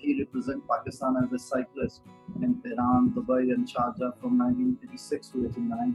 He represent Pakistan as a cyclist in Tehran, Dubai and Sharjah from 1986 to 89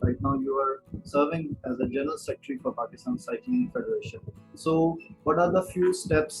right now you are serving as a general secretary for Pakistan Cycling Federation. So what are the few steps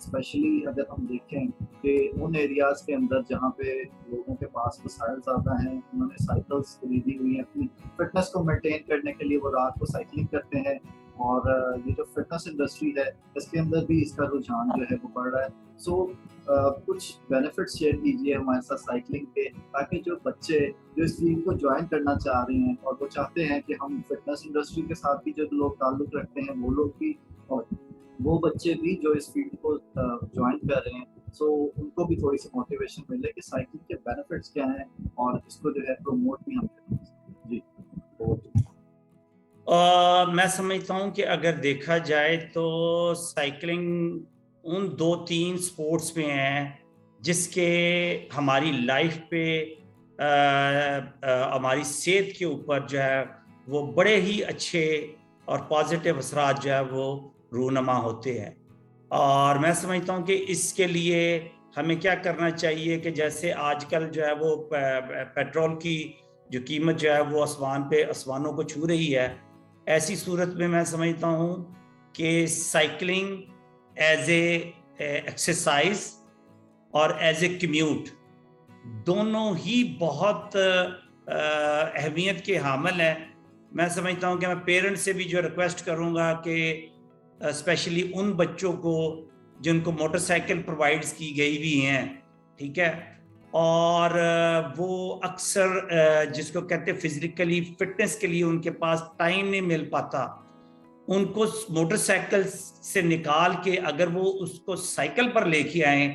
especially اگر ہم دیکھیں کہ ان areas کے اندر جہاں پہ لوگوں کے پاس وسائل زیادہ ہیں، انہوں نے سائیکلس خریدی ہوئی ہیں اپنی فٹنس کو مینٹین کرنے کے لیے، وہ رات کو سائیکلنگ کرتے ہیں، اور یہ جو فٹنس انڈسٹری ہے اس کے اندر بھی اس کا رجحان جو ہے وہ بڑھ رہا ہے. سو کچھ بینیفٹس شیئر کیجیے ہمارے ساتھ سائیکلنگ کے، تاکہ جو بچے جو اس فیلڈ کو جوائن کرنا چاہ رہے ہیں اور وہ چاہتے ہیں کہ ہم فٹنس انڈسٹری کے ساتھ بھی جو لوگ تعلق رکھتے ہیں وہ لوگ بھی، اور وہ بچے بھی جو اس فیلڈ کو جوائن کر رہے ہیں، سو ان کو بھی تھوڑی سی موٹیویشن ملے کہ سائیکلنگ کے بینیفٹس کیا ہیں اور اس کو جو ہے پروموٹ بھی ہم کریں. جی میں سمجھتا ہوں کہ اگر دیکھا جائے تو سائیکلنگ ان 2-3 سپورٹس میں ہیں جس کے ہماری لائف پہ ہماری صحت کے اوپر جو ہے وہ بڑے ہی اچھے اور پازیٹیو اثرات جو ہے وہ رونما ہوتے ہیں. اور میں سمجھتا ہوں کہ اس کے لیے ہمیں کیا کرنا چاہیے کہ جیسے آج کل جو ہے وہ پیٹرول کی جو قیمت جو ہے وہ آسمانوں کو چھو رہی ہے، ایسی صورت میں میں سمجھتا ہوں کہ سائیکلنگ ایز اے ایکسرسائز اور ایز اے کمیوٹ دونوں ہی بہت اہمیت کے حامل ہیں. میں سمجھتا ہوں کہ میں پیرنٹ سے بھی جو ریکویسٹ کروں گا کہ اسپیشلی ان بچوں کو جن کو موٹر سائیکل پرووائڈس کی گئی بھی ہیں، ٹھیک ہے، اور وہ اکثر جس کو کہتے ہیں فزیکلی فٹنس کے لیے ان کے پاس ٹائم نہیں مل پاتا، ان کو موٹر سائیکل سے نکال کے اگر وہ اس کو سائیکل پر لے کے آئیں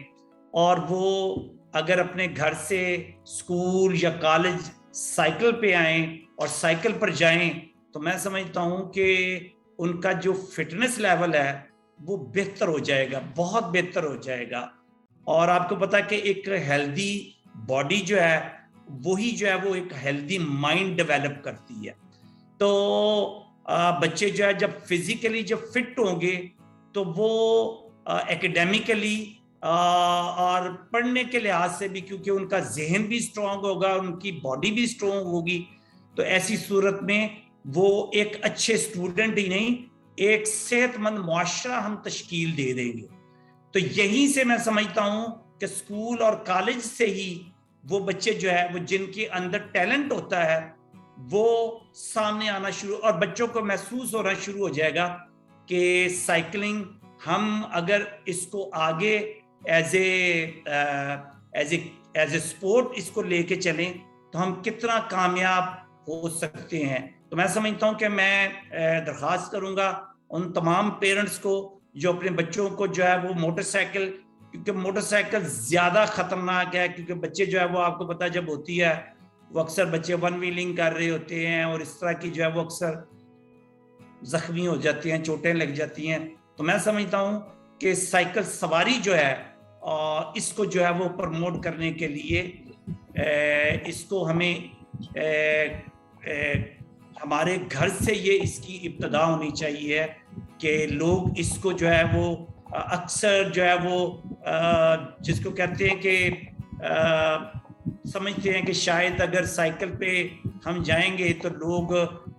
اور وہ اگر اپنے گھر سے اسکول یا کالج سائیکل پہ آئیں اور سائیکل پر جائیں تو میں سمجھتا ہوں کہ ان کا جو فٹنس لیول ہے وہ بہتر ہو جائے گا، بہت بہتر ہو جائے گا. اور آپ کو پتا کہ ایک ہیلدی باڈی جو ہے وہی جو ہے وہ ایک ہیلدی مائنڈ ڈیولپ کرتی ہے. تو بچے جو ہے جب فزیکلی جب فٹ ہوں گے تو وہ ایکیڈیمیکلی اور پڑھنے کے لحاظ سے بھی، کیونکہ ان کا ذہن بھی اسٹرانگ ہوگا، ان کی باڈی بھی اسٹرانگ ہوگی، تو ایسی صورت میں وہ ایک اچھے اسٹوڈنٹ ہی نہیں، ایک صحت مند معاشرہ ہم تشکیل دے دیں گے. تو یہیں سے میں سمجھتا ہوں کہ اسکول اور کالج سے ہی وہ بچے جو ہے وہ جن کے اندر ٹیلنٹ ہوتا ہے وہ سامنے آنا شروع، اور بچوں کو محسوس ہونا شروع ہو جائے گا کہ سائیکلنگ ہم اگر اس کو آگے ایز اے سپورٹ اس کو لے کے چلیں تو ہم کتنا کامیاب ہو سکتے ہیں. تو میں سمجھتا ہوں کہ میں درخواست کروں گا ان تمام پیرنٹس کو جو اپنے بچوں کو جو ہے وہ موٹر سائیکل، کیونکہ موٹر سائیکل زیادہ خطرناک ہے، کیونکہ بچے جو ہے وہ آپ کو پتا جب ہوتی ہے وہ اکثر بچے ون ویلنگ کر رہے ہوتے ہیں اور اس طرح کی جو ہے وہ اکثر زخمی ہو جاتے ہیں، چوٹیں لگ جاتی ہیں. تو میں سمجھتا ہوں کہ سائیکل سواری جو ہے اس کو جو ہے وہ پروموٹ کرنے کے لیے اس کو ہمیں ہمارے گھر سے یہ اس کی ابتدا ہونی چاہیے کہ لوگ اس کو جو ہے وہ اکثر جو ہے وہ جس کو کہتے ہیں کہ سمجھتے ہیں کہ شاید اگر سائیکل پہ ہم جائیں گے تو لوگ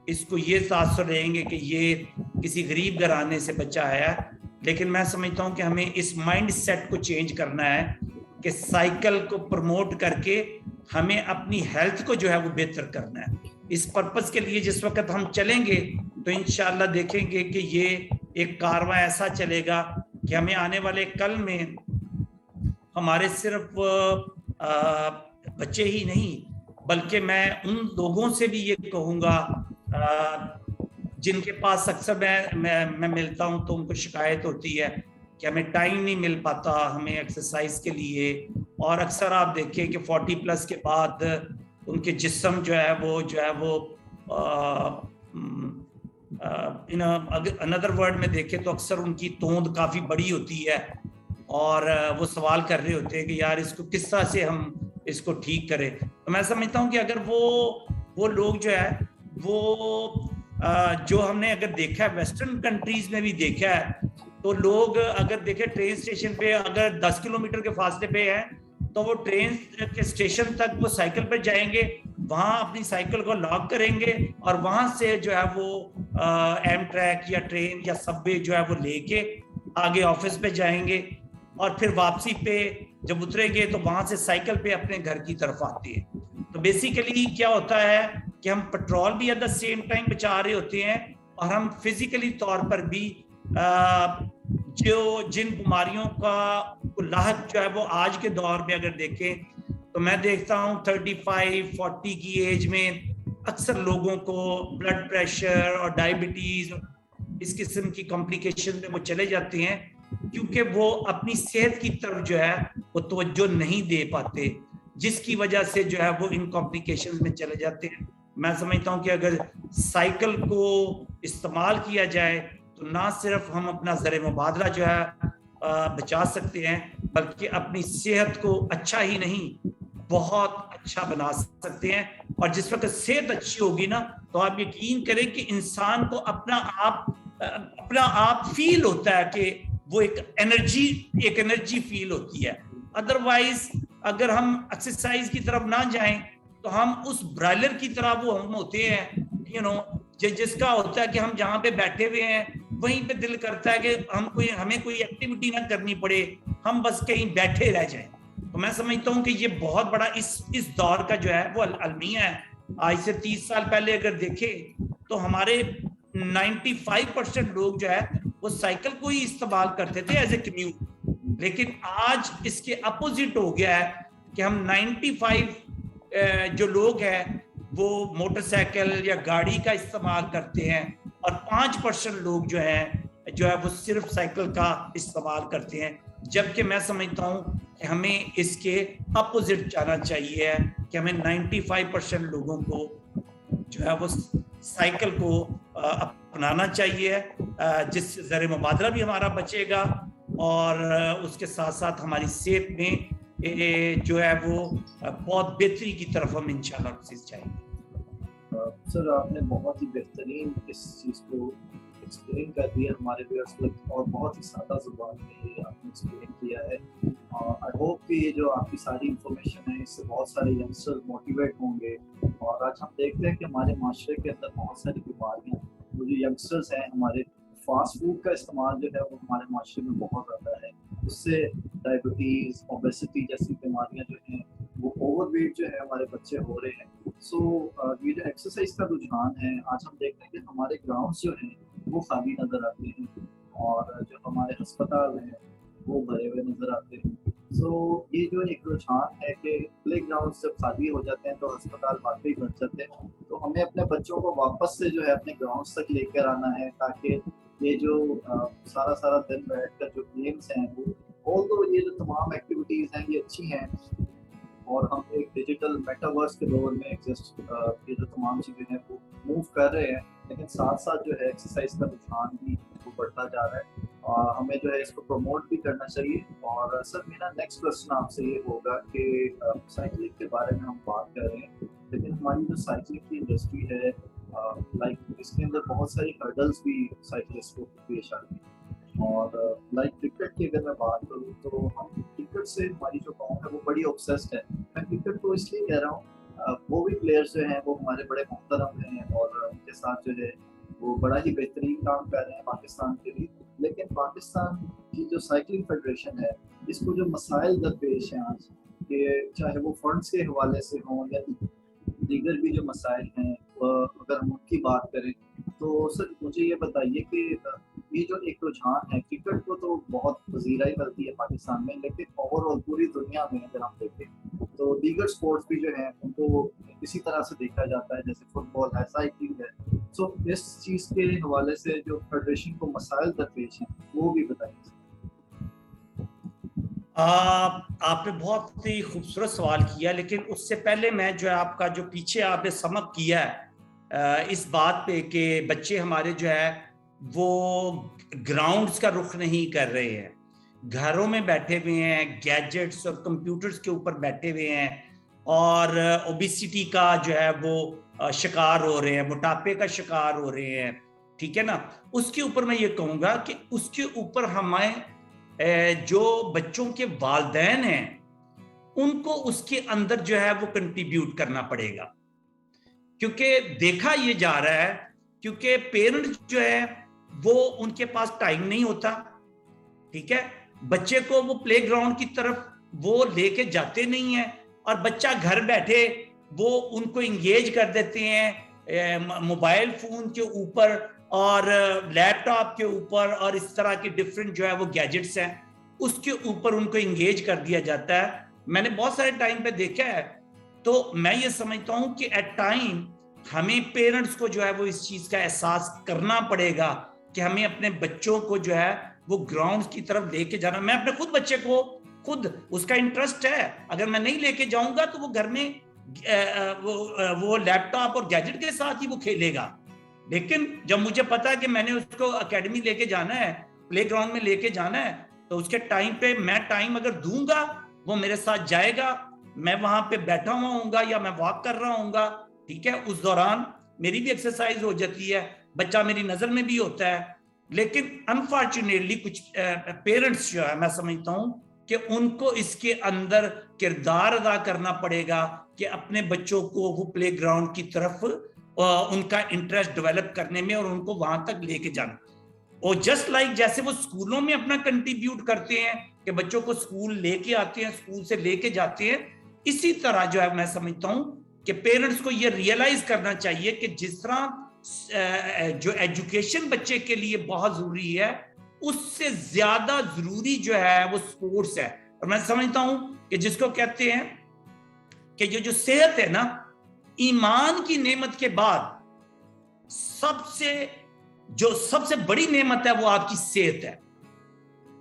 اس کو یہ تاثر لیں گے کہ یہ کسی غریب گھرانے سے بچہ آیا ہے. لیکن میں سمجھتا ہوں کہ ہمیں اس مائنڈ سیٹ کو چینج کرنا ہے کہ سائیکل کو پروموٹ کر کے ہمیں اپنی ہیلتھ کو جو ہے وہ بہتر کرنا ہے. اس پرپس کے لیے جس وقت ہم چلیں گے تو انشاءاللہ دیکھیں گے کہ یہ ایک کارواں ایسا چلے گا کہ ہمیں آنے والے کل میں ہمارے صرف بچے ہی نہیں بلکہ میں ان لوگوں سے بھی یہ کہوں گا جن کے پاس اکثر میں ملتا ہوں تو ان کو شکایت ہوتی ہے کہ ہمیں ٹائم نہیں مل پاتا ہمیں ایکسرسائز کے لیے، اور اکثر آپ دیکھیں کہ 40+ کے بعد ان کے جسم جو ہے وہ another word میں دیکھیں تو اکثر ان کی توند کافی بڑی ہوتی ہے اور وہ سوال کر رہے ہوتے ہیں کہ یار اس کو کس طرح سے ہم اس کو ٹھیک کریں. تو میں سمجھتا ہوں کہ اگر وہ لوگ جو ہے وہ جو ہم نے اگر دیکھا ہے ویسٹرن کنٹریز میں بھی دیکھا ہے تو لوگ اگر دیکھیں ٹرین اسٹیشن پہ اگر 10 کلومیٹر کے فاصلے پہ ہے تو وہ ٹرین کے اسٹیشن تک وہ سائیکل پہ جائیں گے، وہاں اپنی سائیکل کو لاک کریں گے اور وہاں سے جو ہے وہ ایم ٹریک یا ٹرین یا سب وے جو ہے وہ لے کے آگے آفس پہ جائیں گے. اور پھر واپسی پہ جب اتریں گے تو وہاں سے سائیکل پہ اپنے گھر کی طرف آتے ہیں. تو بیسیکلی کیا ہوتا ہے کہ ہم پیٹرول بھی ایٹ دا سیم ٹائم بچا رہے ہوتے ہیں اور ہم فزیکلی طور پر بھی جو جن بیماریوں کا لاحق جو ہے وہ آج کے دور میں اگر دیکھیں تو میں دیکھتا ہوں 35-40 کی ایج میں اکثر لوگوں کو بلڈ پریشر اور ڈائبٹیز اس قسم کی کمپلیکیشن میں وہ چلے جاتے ہیں کیونکہ وہ اپنی صحت کی طرف جو ہے وہ توجہ نہیں دے پاتے, جس کی وجہ سے جو ہے وہ ان کمپلیکیشن میں چلے جاتے ہیں. میں سمجھتا ہوں کہ اگر سائیکل کو استعمال کیا جائے تو نہ صرف ہم اپنا زر مبادلہ جو ہے بچا سکتے ہیں بلکہ اپنی صحت کو اچھا ہی نہیں بہت اچھا بنا سکتے ہیں. اور جس وقت صحت اچھی ہوگی نا تو آپ یقین کریں کہ انسان کو اپنا آپ فیل ہوتا ہے کہ وہ ایک انرجی فیل ہوتی ہے. ادروائز اگر ہم ایکسرسائز کی طرف نہ جائیں تو ہم اس برائلر کی طرح وہ ہم ہوتے ہیں جس کا ہوتا ہے کہ ہم جہاں پہ بیٹھے ہوئے ہیں وہیں پہ دل کرتا ہے کہ ہمیں کوئی ایکٹیویٹی نہ کرنی پڑے, ہم بس کہیں بیٹھے رہ جائیں. تو میں سمجھتا ہوں کہ یہ بہت بڑا اس دور کا جو ہے وہ المیہ ہے. آج سے 30 سال پہلے اگر دیکھیں تو ہمارے 95% لوگ جو ہے وہ سائیکل کو ہی استعمال کرتے تھے ایز اے کمیوٹ, لیکن آج اس کے اپوزٹ ہو گیا ہے کہ ہم 95 جو لوگ ہیں وہ موٹر سائیکل یا گاڑی کا استعمال کرتے ہیں اور 5% لوگ جو ہے وہ صرف سائیکل کا استعمال کرتے ہیں. جبکہ میں سمجھتا ہوں کہ ہمیں اس کے اپوزٹ جانا چاہیے کہ ہمیں 95% لوگوں کو جو ہے وہ سائیکل کو اپنانا چاہیے, جس سے زر مبادلہ بھی ہمارا بچے گا اور اس کے ساتھ ساتھ ہماری صحت میں جو ہے وہ بہت بہتری کی طرف ہم انشاءاللہ جائیں گے. سر آپ نے بہت ہی بہترین اس چیز کو ایکسپلین کر دیا ہمارے ویورز کو اور بہت ہی سادہ زبان میں یہ آپ نے ایکسپلین کیا ہے. آئی ہوپ کہ یہ جو آپ کی ساری انفارمیشن ہے اس سے بہت سارے ینگسٹر موٹیویٹ ہوں گے. اور آج ہم دیکھتے ہیں کہ ہمارے معاشرے کے اندر بہت ساری بیماریاں وہ جو ینگسٹرز ہیں ہمارے فاسٹ فوڈ کا استعمال جو ہے وہ ہمارے معاشرے میں بہت زیادہ ہے. اس سے ڈائبٹیز اوبیسٹی جیسی بیماریاں جو ہیں وہ اوور ویٹ جو ہے ہمارے بچے ہو رہے ہیں. سو یہ جو ایکسرسائز کا رجحان ہے آج ہم دیکھتے ہیں کہ ہمارے گراؤنڈس جو ہیں وہ خالی نظر آتے ہیں اور جو ہمارے ہسپتال ہیں وہ بھرے ہوئے نظر آتے ہیں. سو یہ جو ایک رجحان ہے کہ پلے گراؤنڈ جب خالی ہو جاتے ہیں تو ہسپتال واقعی بھر جاتے ہیں. تو ہمیں اپنے بچوں کو واپس سے جو ہے اپنے گراؤنڈس تک لے کر آنا ہے تاکہ یہ جو سارا دن بیٹھ کر جو گیمس ہیں وہ یہ جو تمام ایکٹیویٹیز ہیں یہ اچھی ہیں اور ہم ایک ڈیجیٹل میٹاورس کے دور میں یہ جو تمام چیزیں ہیں وہ موو کر رہے ہیں, لیکن ساتھ ساتھ جو ہے ایکسرسائز کا رجحان بھی وہ بڑھتا جا رہا ہے اور ہمیں جو ہے اس کو پروموٹ بھی کرنا چاہیے. اور سر میرا نیکسٹ کوشچن آپ سے یہ ہوگا کہ سائیکلنگ کے بارے میں ہم بات کر رہے ہیں لیکن ہماری جو سائیکلنگ کی انڈسٹری ہے لائک اس کے اندر بہت ساری ہرڈلس بھی سائیکلسٹ کو پیش آتی ہیں. اور لائک کرکٹ کی اگر میں بات کروں تو ہم کرکٹ سے ہماری جو قوم ہے وہ بڑی اوبسیسڈ ہے. میں کرکٹ کو اس لیے کہہ رہا ہوں وہ بھی پلیئرس جو ہیں وہ ہمارے بڑے محترم ہیں اور ان کے ساتھ جو ہے وہ بڑا ہی بہترین کام کر رہے ہیں پاکستان کے لیے, لیکن پاکستان کی جو سائیکلنگ فیڈریشن ہے اس کو جو مسائل درپیش ہیں آج کہ چاہے وہ فنڈس کے حوالے سے ہوں یا دیگر بھی جو مسائل ہیں اگر ہم ان کی بات کریں تو سر مجھے یہ بتائیے کہ یہ جو ایک رجحان ہے کرکٹ کو تو بہت پذیرائی ملتی ہے پاکستان میں, لیکن اوور آل پوری دنیا میں اگر ہم دیکھیں تو دیگر سپورٹس بھی جو ہیں ان کو اسی طرح سے دیکھا جاتا ہے جیسے فٹ بال ہے, سائیکلنگ ہے. سو اس چیز کے حوالے سے جو فیڈریشن کو مسائل درپیش ہیں وہ بھی بتائیے. آپ نے بہت ہی خوبصورت سوال کیا, لیکن اس سے پہلے میں جو ہے آپ کا جو پیچھے آپ نے سمپ کیا ہے اس بات پہ کہ بچے ہمارے جو ہے وہ گراؤنڈز کا رخ نہیں کر رہے ہیں, گھروں میں بیٹھے ہوئے ہیں, گیجٹس اور کمپیوٹرز کے اوپر بیٹھے ہوئے ہیں اور اوبیسٹی کا جو ہے وہ شکار ہو رہے ہیں, موٹاپے کا شکار ہو رہے ہیں. ٹھیک ہے نا, اس کے اوپر میں یہ کہوں گا کہ اس کے اوپر ہمیں جو بچوں کے والدین ہیں ان کو اس کے اندر جو ہے وہ کنٹریبیوٹ کرنا پڑے گا, کیونکہ دیکھا یہ جا رہا ہے کیونکہ پیرنٹ جو ہے وہ ان کے پاس ٹائم نہیں ہوتا. ٹھیک ہے, بچے کو وہ پلے گراؤنڈ کی طرف وہ لے کے جاتے نہیں ہیں, اور بچہ گھر بیٹھے وہ ان کو انگیج کر دیتے ہیں موبائل فون کے اوپر اور لیپ ٹاپ کے اوپر, اور اس طرح کی ڈفرینٹ جو ہے وہ گیجٹس ہیں اس کے اوپر ان کو انگیج کر دیا جاتا ہے. میں نے بہت سارے ٹائم پہ دیکھا ہے. تو میں یہ سمجھتا ہوں کہ ایٹ ٹائم ہمیں پیرنٹس کو جو ہے وہ اس چیز کا احساس کرنا پڑے گا کہ ہمیں اپنے بچوں کو جو ہے وہ گراؤنڈ کی طرف لے کے جانا. میں اپنے خود بچے کو خود اس کا انٹرسٹ ہے, اگر میں نہیں لے کے جاؤں گا تو وہ گھر میں وہ لیپ ٹاپ اور گیجٹ کے ساتھ ہی وہ کھیلے گا. لیکن جب مجھے پتا ہے کہ میں نے اس کو اکیڈمی لے کے جانا ہے, پلے گراؤنڈ میں لے کے جانا ہے, تو اس کے ٹائم پہ میں ٹائم اگر دوں گا وہ میرے ساتھ جائے گا, میں وہاں پہ بیٹھا ہوا ہوں گا یا میں واک کر رہا ہوں گا, ٹھیک ہے, اس دوران میری بھی ایکسرسائز ہو جاتی ہے, بچہ میری نظر میں بھی ہوتا ہے. لیکن انفارچونیٹلی کچھ پیرنٹس جو ہے میں سمجھتا ہوں کہ ان کو اس کے اندر کردار ادا کرنا پڑے گا کہ اپنے بچوں کو وہ پلے گراؤنڈ کی طرف ان کا انٹرسٹ ڈیولپ کرنے میں اور ان کو وہاں تک لے کے جانا. اور جسٹ لائک جیسے وہ اسکولوں میں اپنا کنٹریبیوٹ کرتے ہیں کہ بچوں کو اسکول لے کے آتے ہیں, اسکول سے لے کے جاتے ہیں, اسی طرح جو ہے میں سمجھتا ہوں کہ پیرنٹس کو یہ ریئلائز کرنا چاہیے کہ جس طرح جو ایجوکیشن بچے کے لیے بہت ضروری ہے اس سے زیادہ ضروری جو ہے وہ سپورٹس ہے. اور میں سمجھتا ہوں کہ جس کو کہتے ہیں کہ یہ جو صحت ہے نا, ایمان کی نعمت کے بعد سب سے بڑی نعمت ہے وہ آپ کی صحت ہے,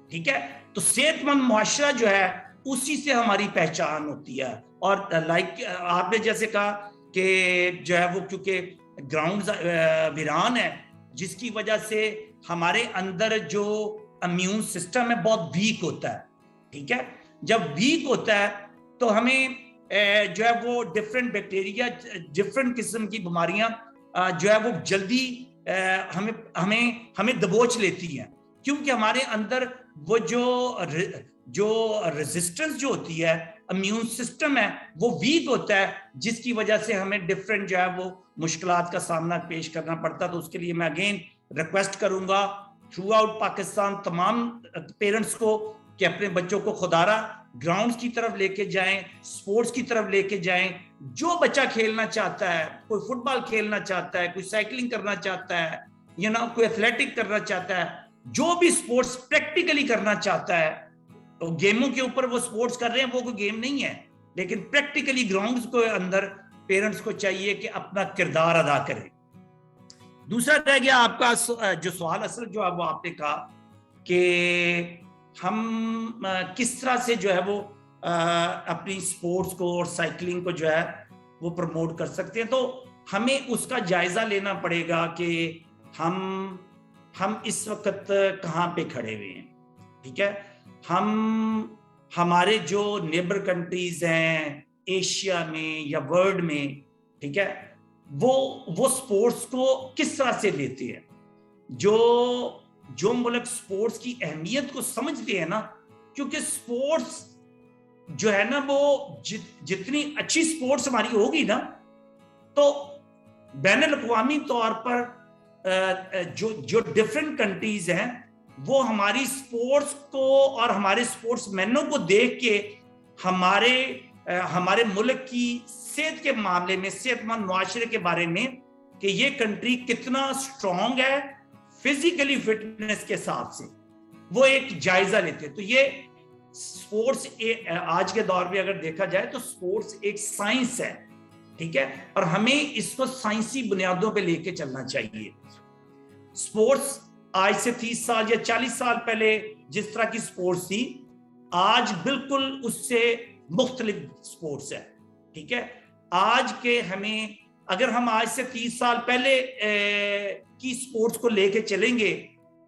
ٹھیک ہے. تو صحت مند معاشرہ جو ہے اسی سے ہماری پہچان ہوتی ہے. اور لائک آپ نے جیسے کہا کہ جو ہے وہ کیونکہ گراؤنڈ ویران ہے جس کی وجہ سے ہمارے اندر جو امیون سسٹم ہے بہت ویک ہوتا ہے, ٹھیک ہے. جب ویک ہوتا ہے تو ہمیں جو ہے وہ ڈفرینٹ بیکٹیریا, ڈفرینٹ قسم کی بیماریاں جو ہے وہ جلدی ہمیں دبوچ لیتی ہیں, کیونکہ ہمارے اندر وہ جو ریزسٹنس جو ہوتی ہے, امیون سسٹم ہے وہ ویک ہوتا ہے, جس کی وجہ سے ہمیں ڈفرینٹ جو ہے وہ مشکلات کا سامنا پیش کرنا پڑتا. تو اس کے لیے میں اگین ریکویسٹ کروں گا تھرو آؤٹ پاکستان تمام پیرنٹس کو کہ اپنے بچوں کو خدارہ گراؤنڈز کی طرف لے کے جائیں, سپورٹس کی طرف لے کے جائیں. جو بچہ کھیلنا چاہتا ہے, کوئی فٹ بال کھیلنا چاہتا ہے, کوئی سائیکلنگ کرنا چاہتا ہے, کوئی ایتھلیٹک کرنا چاہتا ہے, جو بھی سپورٹس پریکٹیکلی کرنا چاہتا ہے, گیموں کے اوپر وہ سپورٹس کر رہے ہیں, وہ کوئی گیم نہیں ہے, لیکن پریکٹیکلی گراؤنڈز کے اندر پیرنٹس کو چاہیے کہ اپنا کردار ادا کریں. دوسرا رہ گیا آپ کا جو سوال اصل جو اب آپ نے کہا کہ ہم کس طرح سے جو ہے وہ اپنی سپورٹس کو اور سائیکلنگ کو جو ہے وہ پروموٹ کر سکتے ہیں. تو ہمیں اس کا جائزہ لینا پڑے گا کہ ہم اس وقت کہاں پہ کھڑے ہوئے ہیں, ٹھیک ہے. ہمارے جو نیبر کنٹریز ہیں ایشیا میں یا ورلڈ میں, ٹھیک ہے, وہ سپورٹس کو کس طرح سے لیتے ہیں. جو ملک سپورٹس کی اہمیت کو سمجھتے ہیں نا, کیونکہ سپورٹس جو ہے نا وہ جتنی اچھی سپورٹس ہماری ہوگی نا تو بین الاقوامی طور پر جو ڈفرینٹ کنٹریز ہیں وہ ہماری سپورٹس کو اور ہمارے سپورٹس مینوں کو دیکھ کے ہمارے ملک کی صحت کے معاملے میں, صحت مند معاشرے کے بارے میں کہ یہ کنٹری کتنا سٹرونگ ہے فزیکلی فٹنس کے حساب سے, وہ ایک جائزہ لیتے. تو یہ سپورٹس آج کے دور میں اگر دیکھا جائے تو سپورٹس ایک سائنس ہے, ٹھیک ہے, اور ہمیں اس کو سائنسی بنیادوں پہ لے کے چلنا چاہیے. سپورٹس آج سے 30 سال یا 40 سال پہلے جس طرح کی سپورٹس تھی, آج بالکل اس سے مختلف سپورٹس ہے, ٹھیک ہے. آج کے اگر ہم آج سے 30 سال پہلے کی سپورٹس کو لے کے چلیں گے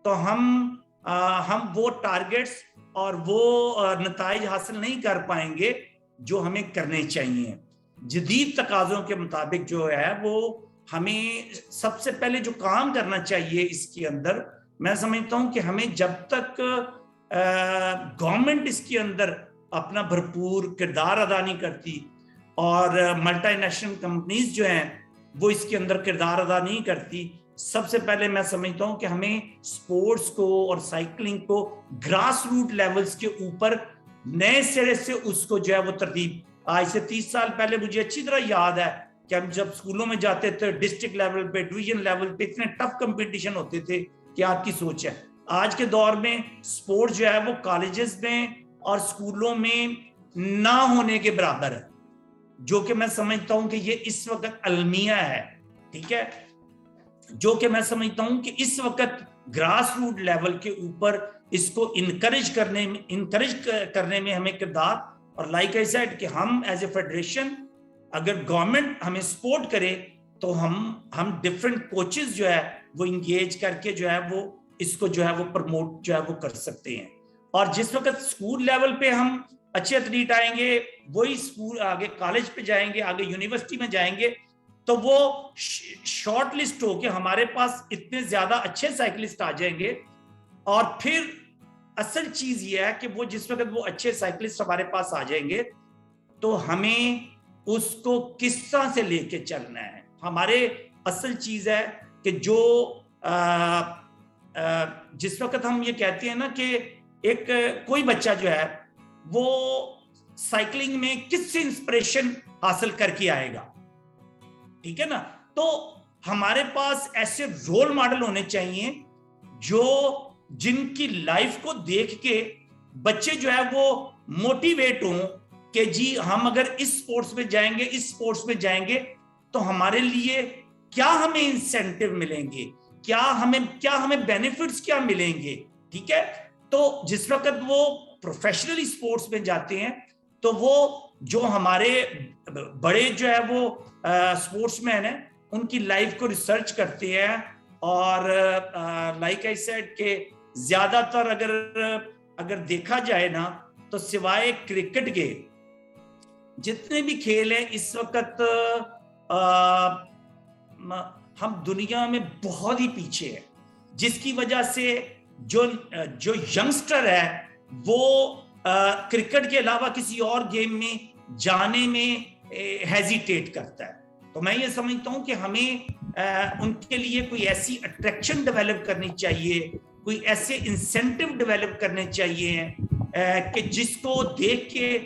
تو ہم وہ ٹارگٹس اور وہ نتائج حاصل نہیں کر پائیں گے جو ہمیں کرنے چاہیے. جدید تقاضوں کے مطابق جو ہے وہ ہمیں سب سے پہلے جو کام کرنا چاہیے اس کے اندر, میں سمجھتا ہوں کہ ہمیں جب تک گورنمنٹ اس کے اندر اپنا بھرپور کردار ادا نہیں کرتی اور ملٹی نیشنل کمپنیز جو ہیں وہ اس کے اندر کردار ادا نہیں کرتی, سب سے پہلے میں سمجھتا ہوں کہ ہمیں سپورٹس کو اور سائیکلنگ کو گراس روٹ لیولز کے اوپر نئے سرے سے اس کو جو ہے وہ ترتیب، آج سے 30 سال پہلے مجھے اچھی طرح یاد ہے کہ ہم جب اسکولوں میں جاتے تھے ڈسٹرکٹ لیول پہ، ڈویژن لیول پہ اتنے ٹف کمپٹیشن ہوتے تھے کہ آپ کی سوچ ہے. آج کے دور میں سپورٹ جو ہے وہ کالجز میں اور اسکولوں میں نہ ہونے کے برابر ہے، جو کہ میں سمجھتا ہوں کہ یہ اس وقت المیہ ہے. ٹھیک ہے، جو کہ میں سمجھتا ہوں کہ اس وقت گراس روٹ لیول کے اوپر اس کو انکریج کرنے میں ہمیں کردار، اور لائک آئی سیڈ کہ ہم ایز اے فیڈریشن اگر گورنمنٹ ہمیں سپورٹ کرے تو ہم ڈفرینٹ کوچز جو ہے وہ انگیج کر کے جو ہے وہ اس کو جو ہے وہ پروموٹ جو ہے وہ کر سکتے ہیں. اور جس وقت اسکول لیول پہ ہم اچھے ایتھلیٹ آئیں گے، وہی اسکول آگے کالج پہ جائیں گے، آگے یونیورسٹی میں جائیں گے، تو وہ شارٹ لسٹ ہو کے ہمارے پاس اتنے زیادہ اچھے سائیکلسٹ آ جائیں گے. اور پھر اصل چیز یہ ہے کہ وہ جس وقت وہ اچھے سائیکلسٹ ہمارے پاس آ جائیں گے تو ہمیں اس کو کس طرح سے لے کے چلنا ہے. ہمارے اصل چیز ہے کہ جو جس وقت ہم یہ کہتے ہیں نا کہ ایک کوئی بچہ جو ہے وہ سائیکلنگ میں کس سے انسپریشن حاصل کر کے آئے گا، ٹھیک ہے نا، تو ہمارے پاس ایسے رول ماڈل ہونے چاہیے جو جن کی لائف کو دیکھ کے بچے جو ہے وہ موٹیویٹ ہوں کہ جی ہم اگر اس سپورٹس میں جائیں گے، اس سپورٹس میں جائیں گے تو ہمارے لیے کیا ہمیں انسینٹیو ملیں گے، کیا ہمیں بینیفٹس کیا ملیں گے. ٹھیک ہے، تو جس وقت وہ پروفیشنلی سپورٹس میں جاتے ہیں تو وہ جو ہمارے بڑے جو ہے وہ سپورٹس مین ہیں ان کی لائف کو ریسرچ کرتے ہیں. اور لائک آئی سیڈ کہ زیادہ تر اگر دیکھا جائے نا تو سوائے کرکٹ کے جتنے بھی کھیل ہیں اس وقت ہم دنیا میں بہت ہی پیچھے ہیں، جس کی وجہ سے جو ینگسٹر ہے وہ کرکٹ کے علاوہ کسی اور گیم میں جانے میں ہیزیٹیٹ کرتا ہے. تو میں یہ سمجھتا ہوں کہ ہمیں ان کے لیے کوئی ایسی اٹریکشن ڈیولپ کرنی چاہیے، کوئی ایسے انسینٹیو ڈیولپ کرنے چاہیے کہ جس کو دیکھ کے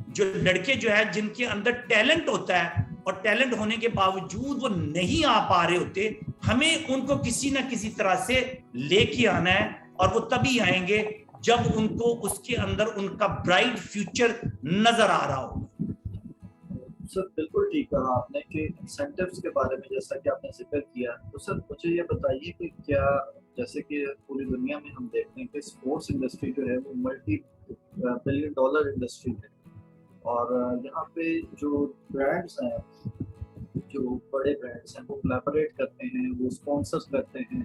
جو لڑکے جو ہے جن کے اندر ٹیلنٹ ہوتا ہے اور ٹیلنٹ ہونے کے باوجود وہ نہیں آ پا رہے ہوتے، ہمیں ان کو کسی نہ کسی طرح سے لے کے آنا ہے. اور وہ تبھی آئیں گے جب ان کو اس کے اندر ان کا برائٹ فیوچر نظر آ رہا ہوگا. سر بالکل ٹھیک کہا آپ نے کہ انسینٹیوز کے بارے میں جیسا کہ آپ نے ذکر کیا، تو سر مجھے یہ بتائیے کہ کیا جیسے کہ پوری دنیا میں ہم دیکھتے ہیں کہ اسپورٹس انڈسٹری جو ہے وہ ملٹی بلین ڈالر انڈسٹری ہے، اور یہاں پہ جو برانڈس ہیں، جو بڑے برانڈس ہیں وہ کولیبوریٹ کرتے ہیں، وہ اسپانسر کرتے ہیں.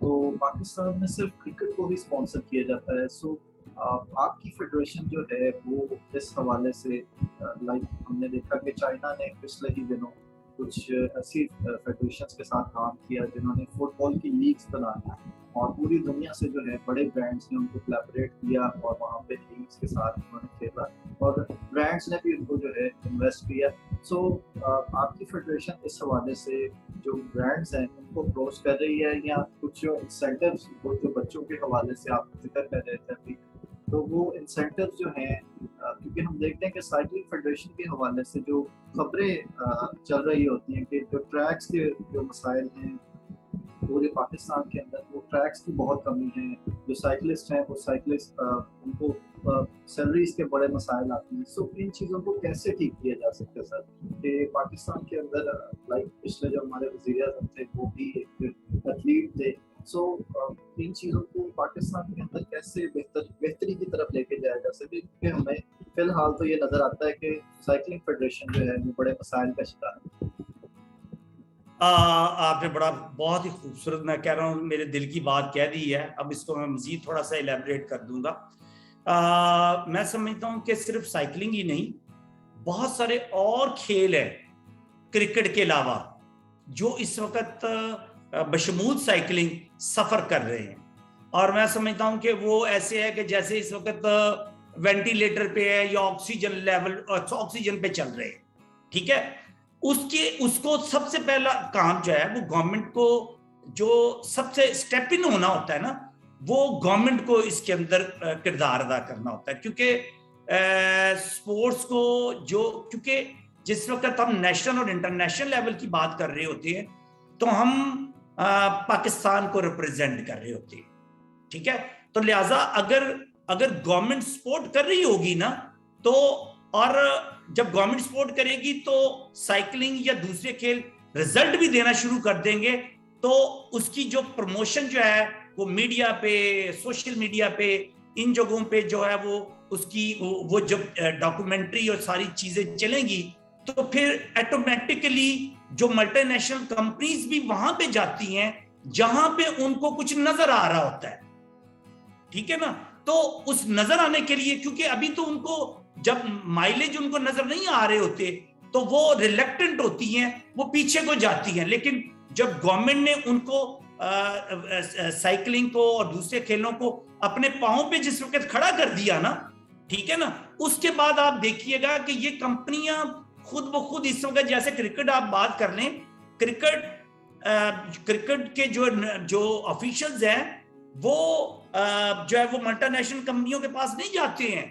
تو پاکستان میں صرف کرکٹ کو ہی اسپانسر کیا جاتا ہے. سو آپ کی فیڈریشن جو ہے وہ اس حوالے سے لائک ہم نے دیکھا کہ چائنا نے پچھلے ہی دنوں کچھ ایسی فیڈریشنس کے ساتھ کام کیا جنہوں نے فٹ بال کی لیگز بنائی اور پوری دنیا سے جو ہے بڑے برانڈس نے ان کو کولیبوریٹ کیا اور وہاں پہ لیگز کے ساتھ انہوں نے کھیلا اور برانڈس نے بھی ان کو جو ہے انویسٹ کیا. سو آپ کی فیڈریشن اس حوالے سے جو برانڈس ہیں ان کو اپروچ کر رہی ہے یا کچھ جو انسینٹیوز جو بچوں کے حوالے سے آپ ذکر کر رہے تھے ابھی، تو وہ انسینٹیوز جو ہیں کیونکہ ہم دیکھتے ہیں کہ سائیکلنگ فیڈریشن کے حوالے سے جو خبریں چل رہی ہوتی ہیں کہ جو ٹریکس کے جو مسائل ہیں پورے پاکستان کے اندر، وہ ٹریکس کی بہت کمی ہے. جو سائیکلسٹ ہیں وہ سائیکلسٹ ان کو سیلریز کے بڑے مسائل آتے ہیں. سو ان چیزوں کو کیسے ٹھیک کیا جا سکتا ہے سر کہ پاکستان کے اندر لائک پچھلے جو ہمارے وزیر اعظم تھے وہ بھی ایک ایتھلیٹ تھے. سو ان چیزوں کو پاکستان کے اندر کیسے بہتری کی طرف لے کے جایا جا سکے، کیونکہ ہمیں فی الحال تو یہ نظر آتا ہے کہ سائیکلنگ فیڈریشن جو ہے وہ بڑے مسائل کا شکار ہے. آپ نے بہت ہی خوبصورت، میں کہہ رہا ہوں میرے دل کی بات کہہ دی ہے. اب اس کو میں مزید تھوڑا سا ایلیبریٹ کر دوں گا. میں سمجھتا ہوں کہ صرف سائیکلنگ ہی نہیں، بہت سارے اور کھیل ہیں کرکٹ کے علاوہ جو اس وقت بشمول سائیکلنگ سفر کر رہے ہیں. اور میں سمجھتا ہوں کہ وہ ایسے ہے کہ جیسے اس وقت وینٹیلیٹر پہ ہے یا آکسیجن لیول آکسیجن پہ چل رہے ہیں. ٹھیک ہے، اس کو سب سے پہلا کام جو ہے وہ گورنمنٹ کو جو سب سے اسٹیپ ان ہونا ہوتا ہے نا وہ گورنمنٹ کو اس کے اندر کردار ادا کرنا ہوتا ہے, کیونکہ سپورٹس کو جو کیونکہ جس وقت ہم نیشنل اور انٹرنیشنل لیول کی بات کر رہے ہوتے ہیں تو ہم پاکستان کو ریپرزینٹ کر رہے ہوتے ہیں, ٹھیک ہے. تو لہٰذا اگر گورنمنٹ سپورٹ کر رہی ہوگی نا تو, اور جب گورنمنٹ سپورٹ کرے گی تو سائیکلنگ یا دوسرے کھیل رزلٹ بھی دینا شروع کر دیں گے, تو اس کی جو پروموشن جو ہے وہ میڈیا پہ, سوشل میڈیا پہ, ان جگہوں پہ جو ہے وہ اس کی وہ جب ڈاکومنٹری اور ساری چیزیں چلیں گی تو پھر ایٹومیٹکلی جو ملٹی نیشنل کمپنیز بھی وہاں پہ جاتی ہیں جہاں پہ ان کو کچھ نظر آ رہا ہوتا ہے, ٹھیک ہے نا. تو اس نظر آنے کے لیے, کیونکہ ابھی تو ان کو جب مائلیج ان کو نظر نہیں آ رہے ہوتے تو وہ ریلیکٹنٹ ہوتی ہیں, وہ پیچھے کو جاتی ہیں. لیکن جب گورنمنٹ نے ان کو سائیکلنگ کو اور دوسرے کھیلوں کو اپنے پاؤں پہ جس وقت کھڑا کر دیا نا, ٹھیک ہے نا, اس کے بعد آپ دیکھیے گا کہ یہ کمپنیاں خود بخود اس وقت, جیسے کرکٹ آپ بات کر لیں, کرکٹ کے جو آفیشلز ہیں وہ جو ہے وہ ملٹی نیشنل کمپنیوں کے پاس نہیں جاتے ہیں.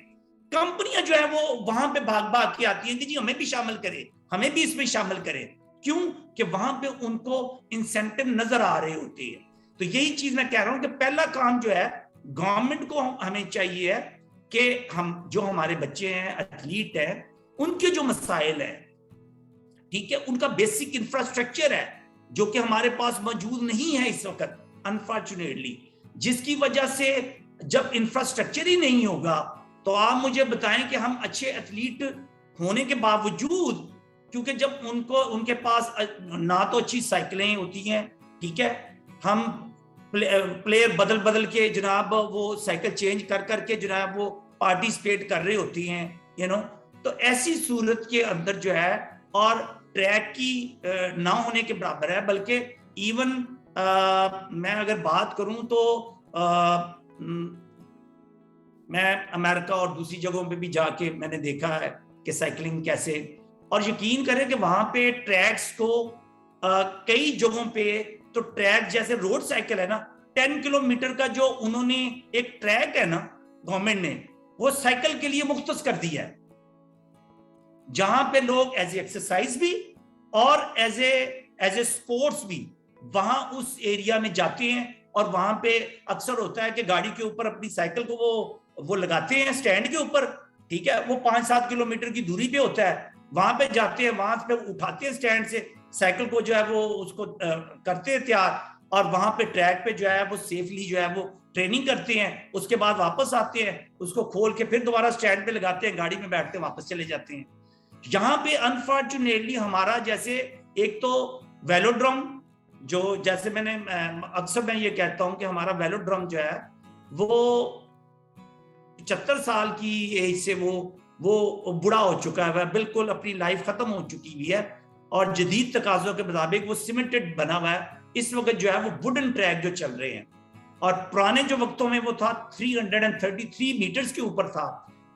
کمپنیاں جو ہے وہ وہاں پہ بھاگ بھاگ کے آتی ہیں کہ جی ہمیں بھی شامل کرے, ہمیں بھی اس میں شامل کرے. کیوں کہ وہاں پہ ان کو انسینٹو نظر آ رہے ہوتے ہیں. تو یہی چیز میں کہہ رہا ہوں کہ پہلا کام جو ہے گورنمنٹ کو ہمیں چاہیے ہے کہ ہم جو ہمارے بچے ہیں, ایتھلیٹ ہیں, ان کے جو مسائل ہیں, ٹھیک ہے, ان کا بیسک انفراسٹرکچر ہے جو کہ ہمارے پاس موجود نہیں ہے اس وقت انفارچونیٹلی, جس کی وجہ سے جب انفراسٹرکچر ہی نہیں ہوگا تو آپ مجھے بتائیں کہ ہم اچھے ایتھلیٹ ہونے کے باوجود, کیونکہ جب ان کے پاس نہ تو اچھی سائیکلیں ہوتی ہیں, ٹھیک ہے, ہم پلیئر بدل کے جناب وہ سائیکل چینج کر کے جناب وہ پارٹیسپیٹ کر رہے ہوتی ہیں, تو ایسی صورت کے اندر جو ہے, اور ٹریک کی نہ ہونے کے برابر ہے. بلکہ ایون میں اگر بات کروں تو میں امریکہ اور دوسری جگہوں پہ بھی جا کے میں نے دیکھا ہے کہ سائیکلنگ کیسے, اور یقین کریں کہ وہاں پہ ٹریکس کو کئی جگہوں پہ تو ٹریک جیسے روڈ سائیکل ہے نا, 10 کلومیٹر کا جو انہوں نے ایک ٹریک ہے نا گورنمنٹ نے, وہ سائیکل کے لیے مختص کر دیا ہے, جہاں پہ لوگ ایز اے ایکسرسائز بھی اور ایز اے سپورٹس بھی وہاں اس ایریا میں جاتے ہیں. اور وہاں پہ اکثر ہوتا ہے کہ گاڑی کے اوپر اپنی سائیکل کو وہ لگاتے ہیں سٹینڈ کے اوپر, ٹھیک ہے, وہ 5-7 کلومیٹر کی دوری پہ ہوتا ہے, وہاں پہ جاتے ہیں, وہاں پہ اٹھاتے ہیں سٹینڈ سے سائیکل کو جو ہے وہ اس کو کرتے ہیں تیار, اور وہاں پہ ٹریک پہ جو ہے وہ سیفلی جو ہے وہ ٹریننگ کرتے ہیں. اس کے بعد واپس آتے ہیں, اس کو کھول کے پھر دوبارہ سٹینڈ پہ لگاتے ہیں, گاڑی میں بیٹھتے ہیں, واپس چلے جاتے ہیں. یہاں پہ انفارچونیٹلی ہمارا جیسے ایک تو ویلوڈرم, جو جیسے میں نے اکثر میں یہ کہتا ہوں کہ ہمارا ویلوڈرم جو ہے وہ 75 سال کی ایج سے وہ بڑا ہو چکا ہے, بالکل اپنی لائف ختم ہو چکی ہوئی ہے, اور جدید تقاضوں کے مطابق وہ سیمنٹڈ بنا ہوا ہے. اس وقت جو ہے وہ ووڈن ٹریک جو چل رہے ہیں, اور پرانے جو وقتوں میں وہ تھا 333 میٹرز کے اوپر تھا,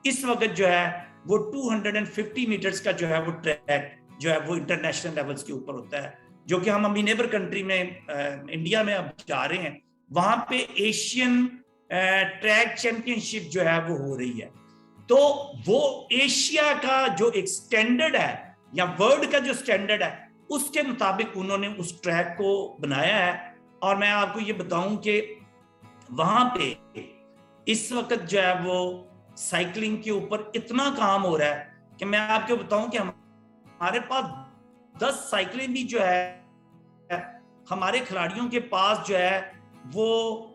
اس وقت جو ہے وہ 250 میٹرز کا جو ہے وہ ٹریک جو ہے وہ انٹرنیشنل لیولز کے اوپر ہوتا ہے, جو کہ ہم اپنی نیبر کنٹری میں انڈیا میں اب جا رہے ہیں. وہاں پہ ایشین ٹریک چیمپئن شپ جو ہے وہ ہو رہی ہے. تو وہ ایشیا کا جو ایک سٹینڈرڈ ہے یا ورلڈ کا جو سٹینڈرڈ ہے اس کے مطابق انہوں نے اس ٹریک کو بنایا ہے. اور میں آپ کو یہ بتاؤں کہ وہاں پہ اس وقت جو ہے وہ سائیکلنگ کے اوپر اتنا کام ہو رہا ہے کہ میں آپ کو بتاؤں کہ ہمارے پاس 10 سائیکلیں بھی جو ہے ہمارے کھلاڑیوں کے پاس جو ہے وہ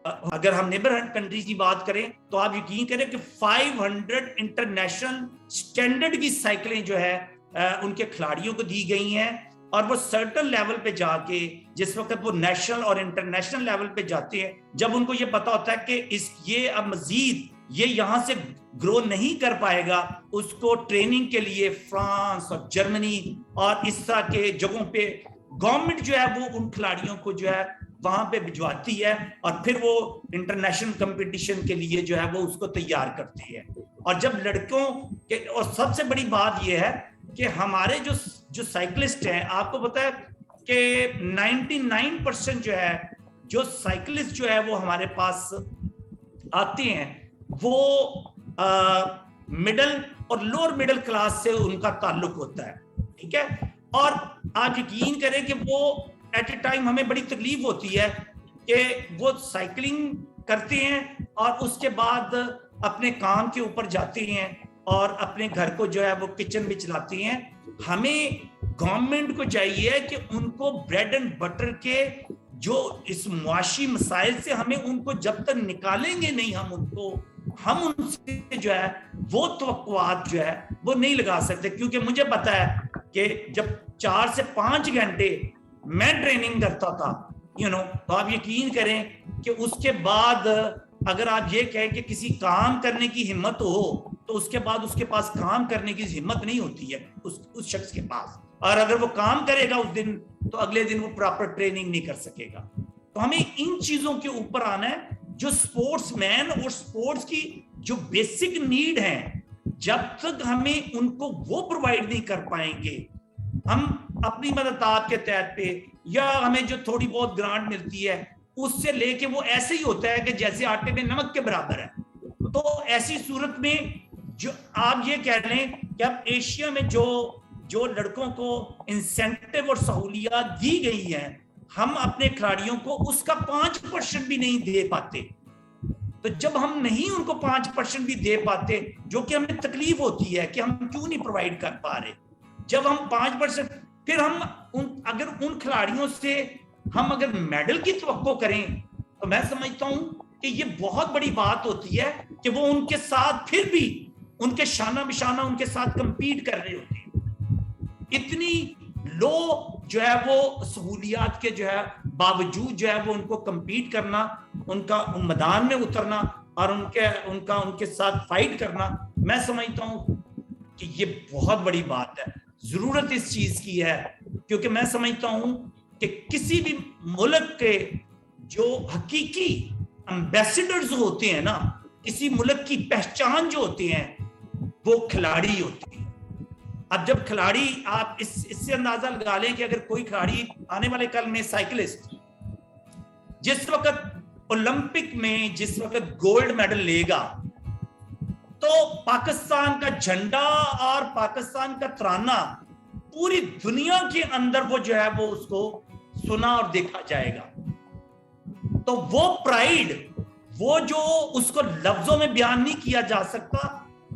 اگر ہم نیبر کنٹریز کی بات کریں تو آپ یقین کریں کہ 500 انٹرنیشنل سٹینڈرڈ کی سائیکلیں جو ہے ان کے کھلاڑیوں کو دی گئی ہیں. اور وہ سرٹن لیول پہ جا کے جس وقت وہ نیشنل اور انٹرنیشنل لیول پہ جاتے ہیں, جب ان کو یہ پتا ہوتا ہے کہ یہ اب مزید یہ یہاں سے گرو نہیں کر پائے گا, اس کو ٹریننگ کے لیے فرانس اور جرمنی اور اس طرح کے جگہوں پہ گورنمنٹ جو ہے وہ ان کھلاڑیوں کو جو ہے وہاں پہ بھجواتی ہے, اور پھر وہ انٹرنیشنل کمپٹیشن کے لیے جو ہے وہ اس کو تیار کرتی ہے. اور جب لڑکوں کے, اور سب سے بڑی بات یہ ہے کہ ہمارے جو جو سائیکلسٹ ہیں آپ کو پتا ہے کہ 99% جو ہے جو سائیکلسٹ جو ہے وہ ہمارے پاس آتے ہیں وہ مڈل اور لوور مڈل کلاس سے ان کا تعلق ہوتا ہے, ٹھیک ہے. اور آپ یقین کریں کہ وہ ایٹ اے ٹائم ہمیں بڑی تکلیف ہوتی ہے کہ وہ سائیکلنگ کرتے ہیں اور اس کے بعد اپنے کام کے اوپر جاتے ہیں اور اپنے گھر کو جو ہے وہ کچن بھی چلاتے ہیں. ہمیں گورنمنٹ کو چاہیے کہ ان کو بریڈ اینڈ بٹر کے جو اس معاشی مسائل سے ہمیں ان کو جب تک نکالیں گے نہیں ہم ان سے جو ہے وہ توقعات جو ہے وہ نہیں لگا سکتے. کیونکہ مجھے پتا ہے کہ جب 4 سے 5 گھنٹے میں ٹریننگ کرتا تھا تو آپ یقین کریں کہ اس کے بعد اگر آپ یہ کہیں کہ کسی کام کرنے کی ہمت ہو تو اس کے بعد اس کے پاس کام کرنے کی ہمت نہیں ہوتی ہے اس شخص کے پاس, اور اگر وہ کام کرے گا اس دن تو اگلے دن وہ پراپر ٹریننگ نہیں کر سکے گا. تو ہمیں ان چیزوں کے اوپر آنا ہے جو سپورٹس مین اور سپورٹس کی جو بیسک نیڈ ہیں, جب تک ہمیں ان کو وہ پرووائڈ نہیں کر پائیں گے, ہم اپنی مدد کے تحت پہ یا ہمیں جو تھوڑی بہت گرانٹ ملتی ہے اس سے لے کے وہ ایسے ہی ہوتا ہے کہ جیسے آٹے میں نمک کے برابر ہے. تو ایسی صورت میں جو آپ یہ کہہ لیں کہ اب ایشیا میں جو لڑکوں کو انسینٹیو اور سہولیات دی گئی ہیں ہم اپنے کھلاڑیوں کو اس کا 5% بھی نہیں دے پاتے. تو جب ہم نہیں ان کو 5% بھی دے پاتے, جو کہ ہمیں تکلیف ہوتی ہے کہ ہم کیوں نہیں پرووائڈ کر پا رہے, جب ہم 5% پھر ہم اگر ان کھلاڑیوں سے ہم اگر میڈل کی توقع کریں تو میں سمجھتا ہوں کہ یہ بہت بڑی بات ہوتی ہے کہ وہ ان کے ساتھ پھر بھی ان کے شانہ بشانہ ان کے ساتھ کمپیٹ کر رہے ہوتے ہیں. اتنی لو جو ہے وہ سہولیات کے جو ہے باوجود جو ہے وہ ان کو کمپیٹ کرنا, ان کا میدان میں اترنا اور ان کے ساتھ فائٹ کرنا, میں سمجھتا ہوں کہ یہ بہت بڑی بات ہے. ضرورت اس چیز کی ہے کیونکہ میں سمجھتا ہوں کہ کسی بھی ملک کے جو حقیقی امبیسڈرز ہوتے ہیں نا, کسی ملک کی پہچان جو ہوتے ہیں وہ کھلاڑی ہوتے ہیں. اب جب کھلاڑی آپ اس سے اندازہ لگا لیں کہ اگر کوئی کھلاڑی آنے والے کل میں سائیکلسٹ جس وقت اولمپک میں جس وقت گولڈ میڈل لے گا تو پاکستان کا جھنڈا اور پاکستان کا ترانہ پوری دنیا کے اندر وہ جو ہے وہ اس کو سنا اور دیکھا جائے گا. تو وہ پرائیڈ وہ جو اس کو لفظوں میں بیان نہیں کیا جا سکتا,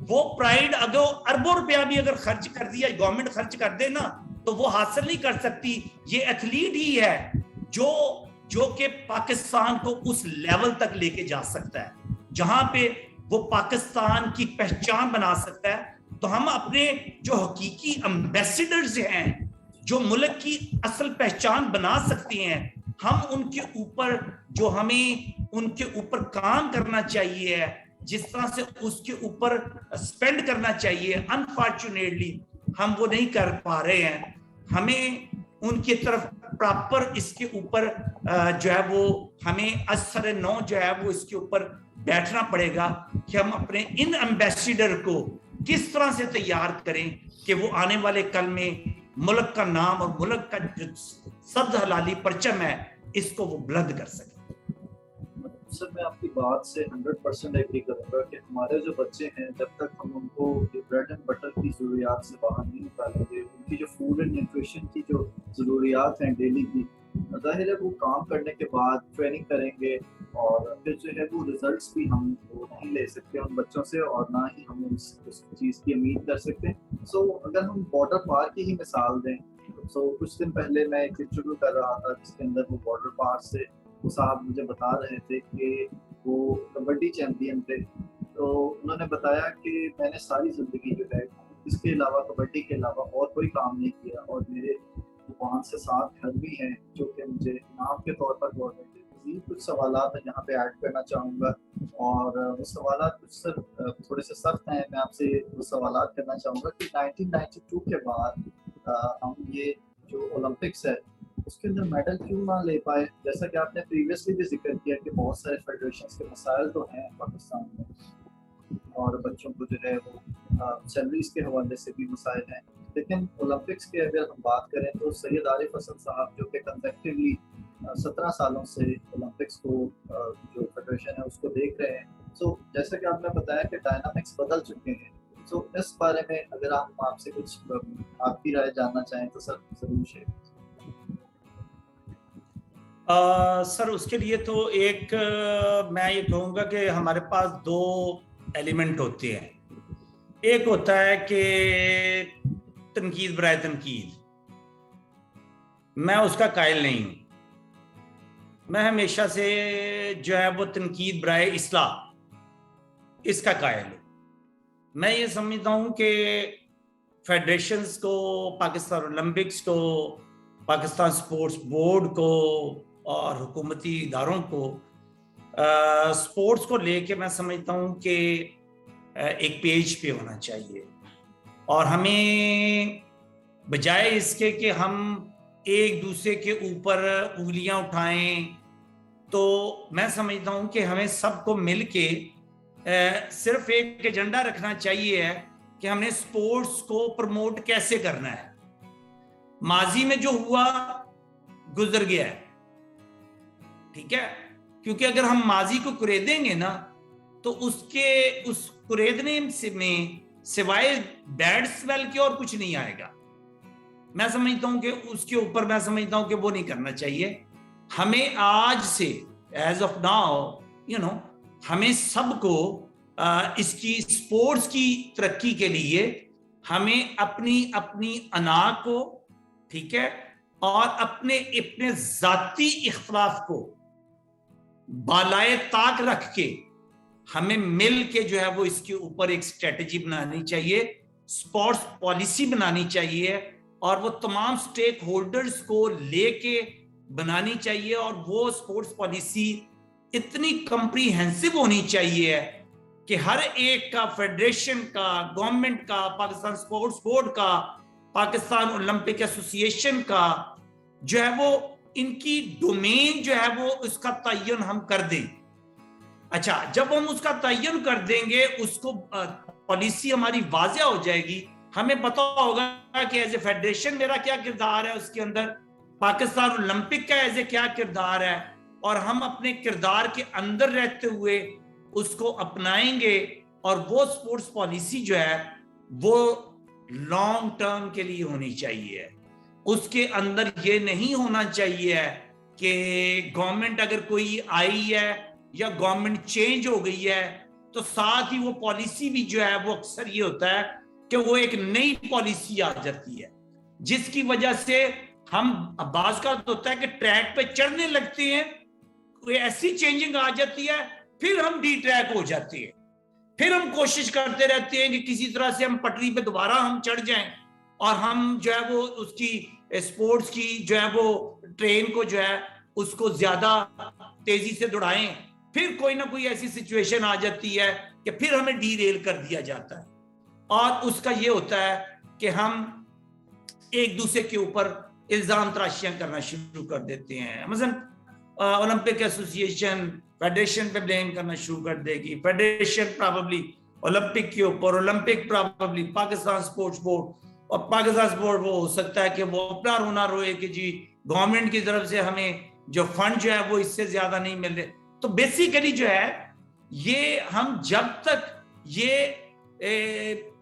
وہ پرائیڈ اگر اربوں روپیہ بھی اگر خرچ کر دیا گورنمنٹ خرچ کر دے نا تو وہ حاصل نہیں کر سکتی. یہ ایتھلیٹ ہی ہے جو کہ پاکستان کو اس لیول تک لے کے جا سکتا ہے جہاں پہ وہ پاکستان کی پہچان بنا سکتا ہے. تو ہم اپنے جو حقیقی امبیسڈرز ہیں جو ملک کی اصل پہچان بنا سکتے ہیں, ہم ان کے اوپر جو ہمیں ان کے اوپر کام کرنا چاہیے, جس طرح سے اس کے اوپر سپینڈ کرنا چاہیے, انفارچونیٹلی ہم وہ نہیں کر پا رہے ہیں. ہمیں ان کی طرف پراپر اس کے اوپر جو ہے وہ ہمیں اثر نو جو ہے وہ اس کے اوپر بیٹھنا پڑے گا کہ ہم اپنے ان امبیسڈر کو کس طرح سے تیار کریں کہ وہ آنے والے کل میں ملک کا نام اور ملک کا جو سبز حلالی پرچم ہے اس کو وہ بلند کر سکیں. سر میں آپ کی بات سے 100% ایگری کروں گا کہ ہمارے جو بچے ہیں جب تک ہم ان کو بریڈ اینڈ بٹر کی ضروریات سے باہر نہیں نکالیں گے, ان کی جو فوڈ اینڈ نیوٹریشن کی جو ضروریات ہیں ڈیلی کی, ظاہر ہے وہ کام کرنے کے بعد ٹریننگ کریں گے اور پھر جو ہے وہ ریزلٹس بھی ہم وہ نہیں لے سکتے ان بچوں سے اور نہ ہی ہم اس چیز کی امید کر سکتے. سو اگر ہم بارڈر پار کی ہی مثال دیں, سو کچھ دن پہلے میں ایک انٹرویو کر رہا تھا جس کے اندر وہ بارڈر پار سے وہ صاحب مجھے بتا رہے تھے کہ وہ کبڈی چیمپئن تھے. تو انہوں نے بتایا کہ میں نے ساری زندگی جو ہے اس کے علاوہ کبڈی کے علاوہ اور کوئی کام نہیں کیا اور میرے 5 سے 7 گھر بھی ہیں جو کہ مجھے انعام کے طور پر گورنمنٹ نے. مزید کچھ سوالات ہیں یہاں پہ ایڈ کرنا چاہوں گا اور وہ سوالات کچھ سر تھوڑے سے سخت ہیں. میں آپ سے وہ سوالات کرنا چاہوں گا کہ 1992 کے بعد ہم یہ جو اولمپکس ہے اس کے اندر میڈل کیوں نہ لے پائے. جیسا کہ آپ نے پریویسلی بھی ذکر کیا کہ بہت سارے فیڈریشنز کے مسائل تو ہیں پاکستان میں اور بچوں کو جو ہے وہ سیلریز کے حوالے سے بھی مسائل ہیں, لیکن اولمپکس کی اگر ہم بات کریں تو سید عارف حسن صاحب جو کہ کنزیکٹیولی 17 سالوں سے اولمپکس کو جو فیڈریشن ہے اس کو دیکھ رہے ہیں، سو جیسا کہ آپ نے بتایا کہ ڈائنامکس بدل چکے ہیں، سو اس بارے میں اگر آپ سے کچھ آپ کی رائے جاننا چاہیں تو سر ضرور شیئر کیجیے۔ سر اس کے لیے تو ایک میں یہ کہوں گا کہ ہمارے پاس دو ایلیمنٹ ہوتے ہیں، ایک ہوتا ہے کہ تنقید برائے تنقید، میں اس کا قائل نہیں ہوں، میں ہمیشہ سے جو ہے وہ تنقید برائے اصلاح اس کا قائل ہوں۔ میں یہ سمجھتا ہوں کہ فیڈریشنز کو، پاکستان اولمپکس کو، پاکستان سپورٹس بورڈ کو اور حکومتی اداروں کو سپورٹس کو لے کے میں سمجھتا ہوں کہ ایک پیج پہ ہونا چاہیے، اور ہمیں بجائے اس کے کہ ہم ایک دوسرے کے اوپر انگلیاں اٹھائیں، تو میں سمجھتا ہوں کہ ہمیں سب کو مل کے صرف ایک ایجنڈا رکھنا چاہیے ہے کہ ہم نے سپورٹس کو پروموٹ کیسے کرنا ہے۔ ماضی میں جو ہوا گزر گیا ہے، ٹھیک ہے، کیونکہ اگر ہم ماضی کو کریدیں گے نا تو اس کریدنے میں سوائے بیڈ سمیل کے اور کچھ نہیں آئے گا۔ میں سمجھتا ہوں کہ اس کے اوپر میں سمجھتا ہوں کہ وہ نہیں کرنا چاہیے۔ ہمیں آج سے ایز آف ناؤ ہمیں سب کو اس کی سپورٹس کی ترقی کے لیے ہمیں اپنی انا کو، ٹھیک ہے، اور اپنے ذاتی اختلاف کو بالائے طاق رکھ کے ہمیں مل کے جو ہے وہ اس کے اوپر ایک اسٹریٹجی بنانی چاہیے، سپورٹس پالیسی بنانی چاہیے، اور وہ تمام سٹیک ہولڈرز کو لے کے بنانی چاہیے، اور وہ سپورٹس پالیسی اتنی کمپریہنسو ہونی چاہیے کہ ہر ایک کا، فیڈریشن کا، گورنمنٹ کا، پاکستان سپورٹس بورڈ کا، پاکستان اولمپک ایسوسی ایشن کا جو ہے وہ ان کی ڈومین جو ہے وہ اس کا تعین ہم کر دیں۔ اچھا، جب ہم اس کا تعین کر دیں گے، اس کو پالیسی ہماری واضح ہو جائے گی، ہمیں پتا ہوگا کہ ایز اے فیڈریشن میرا کیا کردار ہے اس کے اندر، پاکستان اولمپک کا ایز اے کیا کردار ہے، اور ہم اپنے کردار کے اندر رہتے ہوئے اس کو اپنائیں گے، اور وہ سپورٹس پالیسی جو ہے وہ لانگ ٹرم کے لیے ہونی چاہیے۔ اس کے اندر یہ نہیں ہونا چاہیے کہ گورنمنٹ اگر کوئی آئی ہے یا گورنمنٹ چینج ہو گئی ہے تو ساتھ ہی وہ پالیسی بھی جو ہے وہ اکثر یہ ہوتا ہے کہ وہ ایک نئی پالیسی آ جاتی ہے، جس کی وجہ سے ہم بعض کا ہوتا ہے کہ ٹریک پہ چڑھنے لگتے ہیں، کوئی ایسی چینجنگ آ جاتی ہے، پھر ہم ڈی ٹریک ہو جاتے ہیں، پھر ہم کوشش کرتے رہتے ہیں کہ کسی طرح سے ہم پٹری پہ دوبارہ ہم چڑھ جائیں، اور ہم جو ہے وہ اس کی سپورٹس کی جو ہے وہ ٹرین کو جو ہے اس کو زیادہ تیزی سے دوڑائیں، پھر کوئی نہ کوئی ایسی سچویشن آ جاتی ہے کہ پھر ہمیں ڈی ریل کر دیا جاتا ہے، اور اس کا یہ ہوتا ہے کہ ہم ایک دوسرے کے اوپر الزام تراشیاں کرنا شروع کر دیتے ہیں۔ مثلا اولمپک ایسوسی ایشن فیڈریشن پہ بلیم کرنا شروع کر دے گی، فیڈریشن پراببلی اولمپک کے اوپر، Olympic probably Pakistan sports board, اور پاکستان سپورٹ وہ ہو سکتا ہے کہ وہ اپنا رونا روئے کہ جی گورنمنٹ کی طرف سے ہمیں جو فنڈ جو ہے وہ اس سے زیادہ نہیں مل رہے۔ تو بیسیکلی جو ہے یہ ہم جب تک یہ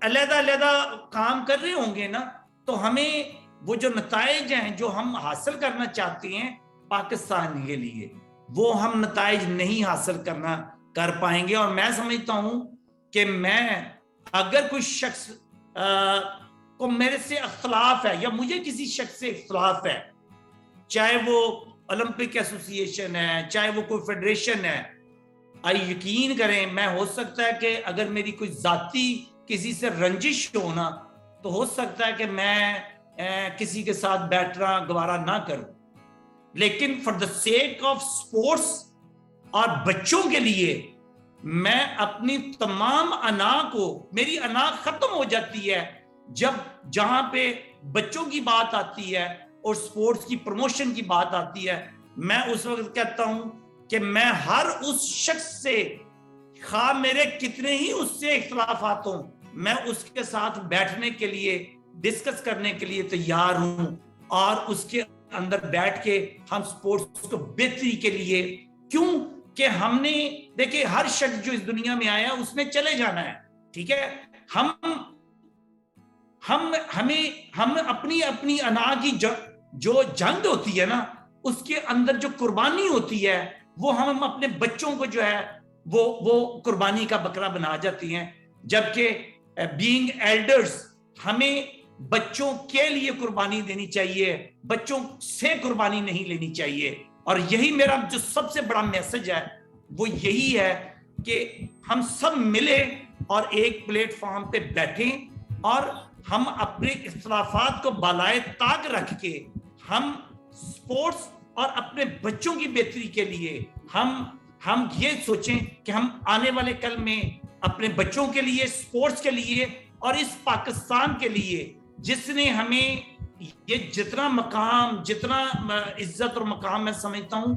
علیحدہ علیحدہ کام کر رہے ہوں گے نا تو ہمیں وہ جو نتائج ہیں جو ہم حاصل کرنا چاہتے ہیں پاکستان کے لیے، وہ ہم نتائج نہیں حاصل کر پائیں گے۔ اور میں سمجھتا ہوں کہ میں اگر کوئی شخص کو میرے سے اختلاف ہے یا مجھے کسی شخص سے اختلاف ہے، چاہے وہ اولمپک ایسوسی ایشن ہے، چاہے وہ کوئی فیڈریشن ہے، یقین کریں میں ہو سکتا ہے کہ اگر میری کوئی ذاتی کسی سے رنجش ہونا تو ہو سکتا ہے کہ میں کسی کے ساتھ بیٹھنا گوارا نہ کروں، لیکن for the sake of sports اور بچوں کے لیے میں اپنی تمام انا کو، میری انا ختم ہو جاتی ہے جہاں پہ بچوں کی بات آتی ہے اور سپورٹس کی پروموشن کی بات آتی ہے۔ میں اس وقت کہتا ہوں کہ میں ہر اس شخص سے، خواہ میرے کتنے ہی اس سے اختلافات ہوں، میں اس کے ساتھ بیٹھنے کے لیے ڈسکس کرنے کے لیے تیار ہوں اور اس کے اندر بیٹھ کے ہم سپورٹس کو بہتری کے لیے، کیوں کہ ہم نے دیکھیں ہر شخص جو اس دنیا میں آیا اس نے چلے جانا ہے، ٹھیک ہے، ہم اپنی انا کی جو جنگ ہوتی ہے نا، اس کے اندر جو قربانی ہوتی ہے وہ ہم اپنے بچوں کو جو ہے وہ قربانی کا بکرا بنا جاتی ہیں، جبکہ بینگ ایلڈرز ہمیں بچوں کے لیے قربانی دینی چاہیے، بچوں سے قربانی نہیں لینی چاہیے۔ اور یہی میرا جو سب سے بڑا میسج ہے وہ یہی ہے کہ ہم سب ملے اور ایک پلیٹ فارم پہ بیٹھیں اور ہم اپنے اختلافات کو بالائے طاق رکھ کے ہم سپورٹس اور اپنے بچوں کی بہتری کے لیے ہم یہ سوچیں کہ ہم آنے والے کل میں اپنے بچوں کے لیے، سپورٹس کے لیے اور اس پاکستان کے لیے جس نے ہمیں یہ جتنا مقام، جتنا عزت اور مقام میں سمجھتا ہوں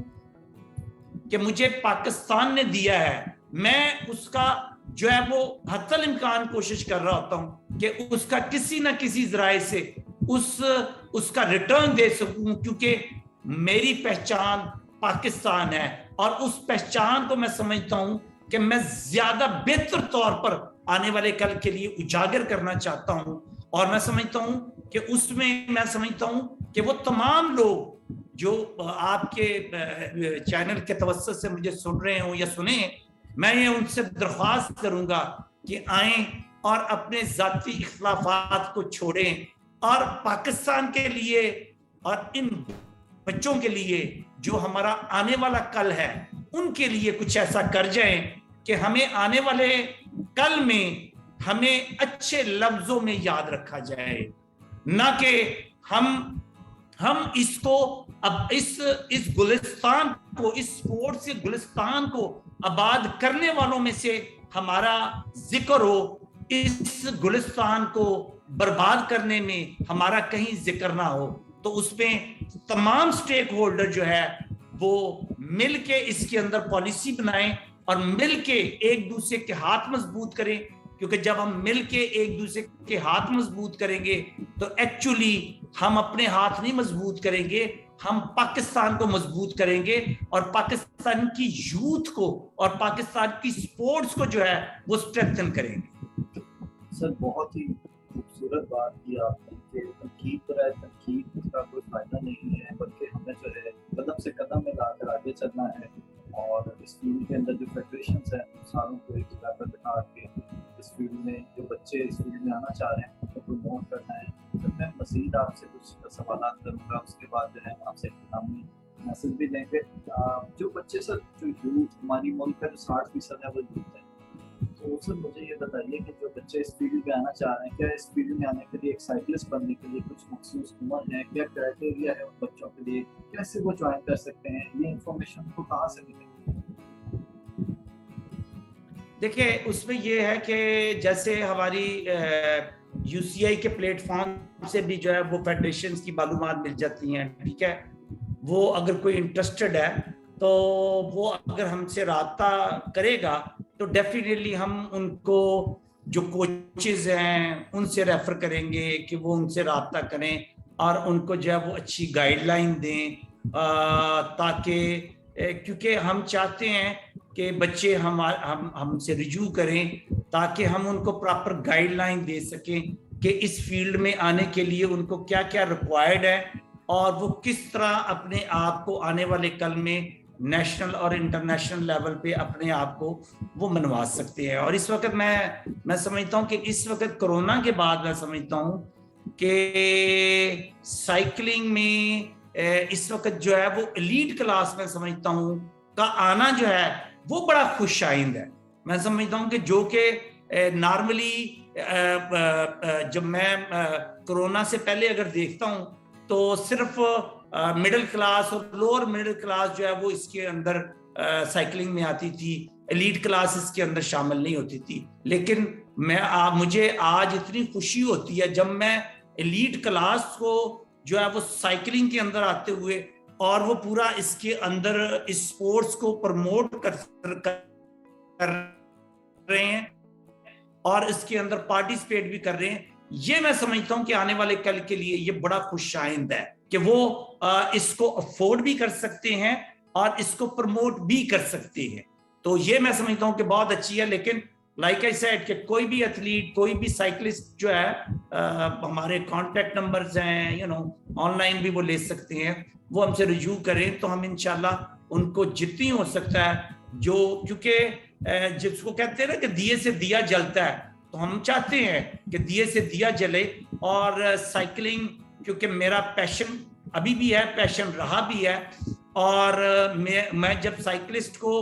کہ مجھے پاکستان نے دیا ہے، میں اس کا جو ہے وہ حتی الامکان کوشش کر رہا ہوتا ہوں کہ اس کا کسی نہ کسی ذرائع سے اس کا ریٹرن دے سکوں، کیونکہ میری پہچان پاکستان ہے اور اس پہچان کو میں سمجھتا ہوں کہ میں زیادہ بہتر طور پر آنے والے کل کے لیے اجاگر کرنا چاہتا ہوں۔ اور میں سمجھتا ہوں کہ اس میں میں سمجھتا ہوں کہ وہ تمام لوگ جو آپ کے چینل کے توسط سے مجھے سن رہے ہوں یا سنیں، میں یہ ان سے درخواست کروں گا کہ آئیں اور اپنے ذاتی اختلافات کو چھوڑیں اور پاکستان کے لیے اور ان بچوں کے لیے جو ہمارا آنے والا کل ہے ان کے لیے کچھ ایسا کر جائیں کہ ہمیں آنے والے کل میں ہمیں اچھے لفظوں میں یاد رکھا جائے، نہ کہ ہم اس کو اب اس گلستان کو، اس سپورٹس کے گلستان کو آباد کرنے والوں میں سے ہمارا ذکر ہو، اس گلستان کو برباد کرنے میں ہمارا کہیں ذکر نہ ہو۔ تو اس میں تمام سٹیک ہولڈر جو ہے وہ مل کے اس کے اندر پالیسی بنائیں اور مل کے ایک دوسرے کے ہاتھ مضبوط کریں، کیونکہ جب ہم مل کے ایک دوسرے کے ہاتھ مضبوط کریں گے تو ایکچولی ہم اپنے ہاتھ نہیں مضبوط کریں گے، ہم پاکستان کو مضبوط کریں گے اور پاکستان کی یوتھ کو اور پاکستان کی سپورٹس کو جو ہے وہ اسٹرینتھن کریں گے۔ سر بہت ہی خوبصورت بات کی آپ نے کہ تنقید پر ہے، تنقید کا کوئی فائدہ نہیں ہے، بلکہ ہمیں جو ہے قدم سے قدم ملا کر آگے چلنا ہے اور اس فیلڈ کے اندر جو فیڈریشنز ہیں ساروں کو ایک جگہ پر بٹھا کے اس فیلڈ میں جو بچے اس فیلڈ میں آنا چاہ رہے ہیں ان کو پروموٹ کرنا ہے۔ تو میں مزید آپ سے کچھ سوالات کروں گا، اس کے بعد جو ہے آپ سے اختتامی میسج بھی دیں گے۔ جو بچے سر، جو یوتھ ہماری ملک کا جو 60% ہے وہ یوتھ ہے، تو سر مجھے یہ بتائیے کہ جو بچے اس فیلڈ میں آنا چاہ رہے ہیں، کیا اس فیلڈ میں آنے کے لیے ایک سائیکلسٹ بننے کے لیے کچھ مخصوص عمر ہے، کیا کرائٹیریا ہے ان بچوں کے لیے، کیسے وہ جوائن کر سکتے ہیں، یہ انفارمیشن کو کہاں سے ملے؟ دیکھیں اس میں یہ ہے کہ جیسے ہماری یو سی آئی کے پلیٹ فارم سے بھی جو ہے وہ فیڈریشنز کی معلومات مل جاتی ہیں، ٹھیک ہے، وہ اگر کوئی انٹرسٹڈ ہے تو وہ اگر ہم سے رابطہ کرے گا تو ڈیفینیٹلی ہم ان کو جو کوچز ہیں ان سے ریفر کریں گے کہ وہ ان سے رابطہ کریں اور ان کو جو ہے وہ اچھی گائیڈ لائن دیں، تاکہ کیونکہ ہم چاہتے ہیں کہ بچے ہم سے رجوع کریں تاکہ ہم ان کو پراپر گائیڈ لائن دے سکیں کہ اس فیلڈ میں آنے کے لیے ان کو کیا کیا ریکوائرڈ ہے اور وہ کس طرح اپنے آپ کو آنے والے کل میں نیشنل اور انٹرنیشنل لیول پہ اپنے آپ کو وہ منوا سکتے ہیں۔ اور اس وقت میں سمجھتا ہوں کہ اس وقت کرونا کے بعد میں سمجھتا ہوں کہ سائیکلنگ میں اس وقت جو ہے وہ ایلیٹ کلاس میں سمجھتا ہوں کا آنا جو ہے وہ بڑا خوش آئند ہے۔ میں سمجھتا ہوں کہ جو کہ نارملی جب میں کرونا سے پہلے اگر دیکھتا ہوں تو صرف مڈل کلاس اور لوور مڈل کلاس جو ہے وہ اس کے اندر سائیکلنگ میں آتی تھی، ایلیٹ کلاس اس کے اندر شامل نہیں ہوتی تھی، لیکن مجھے آج اتنی خوشی ہوتی ہے جب میں ایلیٹ کلاس کو جو ہے وہ سائیکلنگ کے اندر آتے ہوئے اور وہ پورا اس کے اندر اس سپورٹس کو پروموٹ کر رہے ہیں اور اس کے اندر پارٹیسپیٹ بھی کر رہے ہیں، یہ میں سمجھتا ہوں کہ آنے والے کل کے لیے یہ بڑا خوش آئند ہے کہ وہ اس کو افورڈ بھی کر سکتے ہیں اور اس کو پروموٹ بھی کر سکتے ہیں. تو یہ میں سمجھتا ہوں کہ بہت اچھی ہے. لیکن لائک آئی سیڈ کہ کوئی بھی ایتھلیٹ، کوئی بھی سائیکلسٹ جو ہے، ہمارے کانٹیکٹ نمبرز ہیں، آن لائن بھی وہ لے سکتے ہیں، وہ ہم سے رجوع کریں تو ہم انشاءاللہ ان کو جتنی ہو سکتا ہے جو، کیونکہ جس کو کہتے ہیں نا کہ دیے سے دیا جلتا ہے، تو ہم چاہتے ہیں کہ دیے سے دیا جلے. اور سائیکلنگ کیونکہ میرا پیشن ابھی بھی ہے، پیشن رہا بھی ہے، اور میں جب سائیکلسٹ کو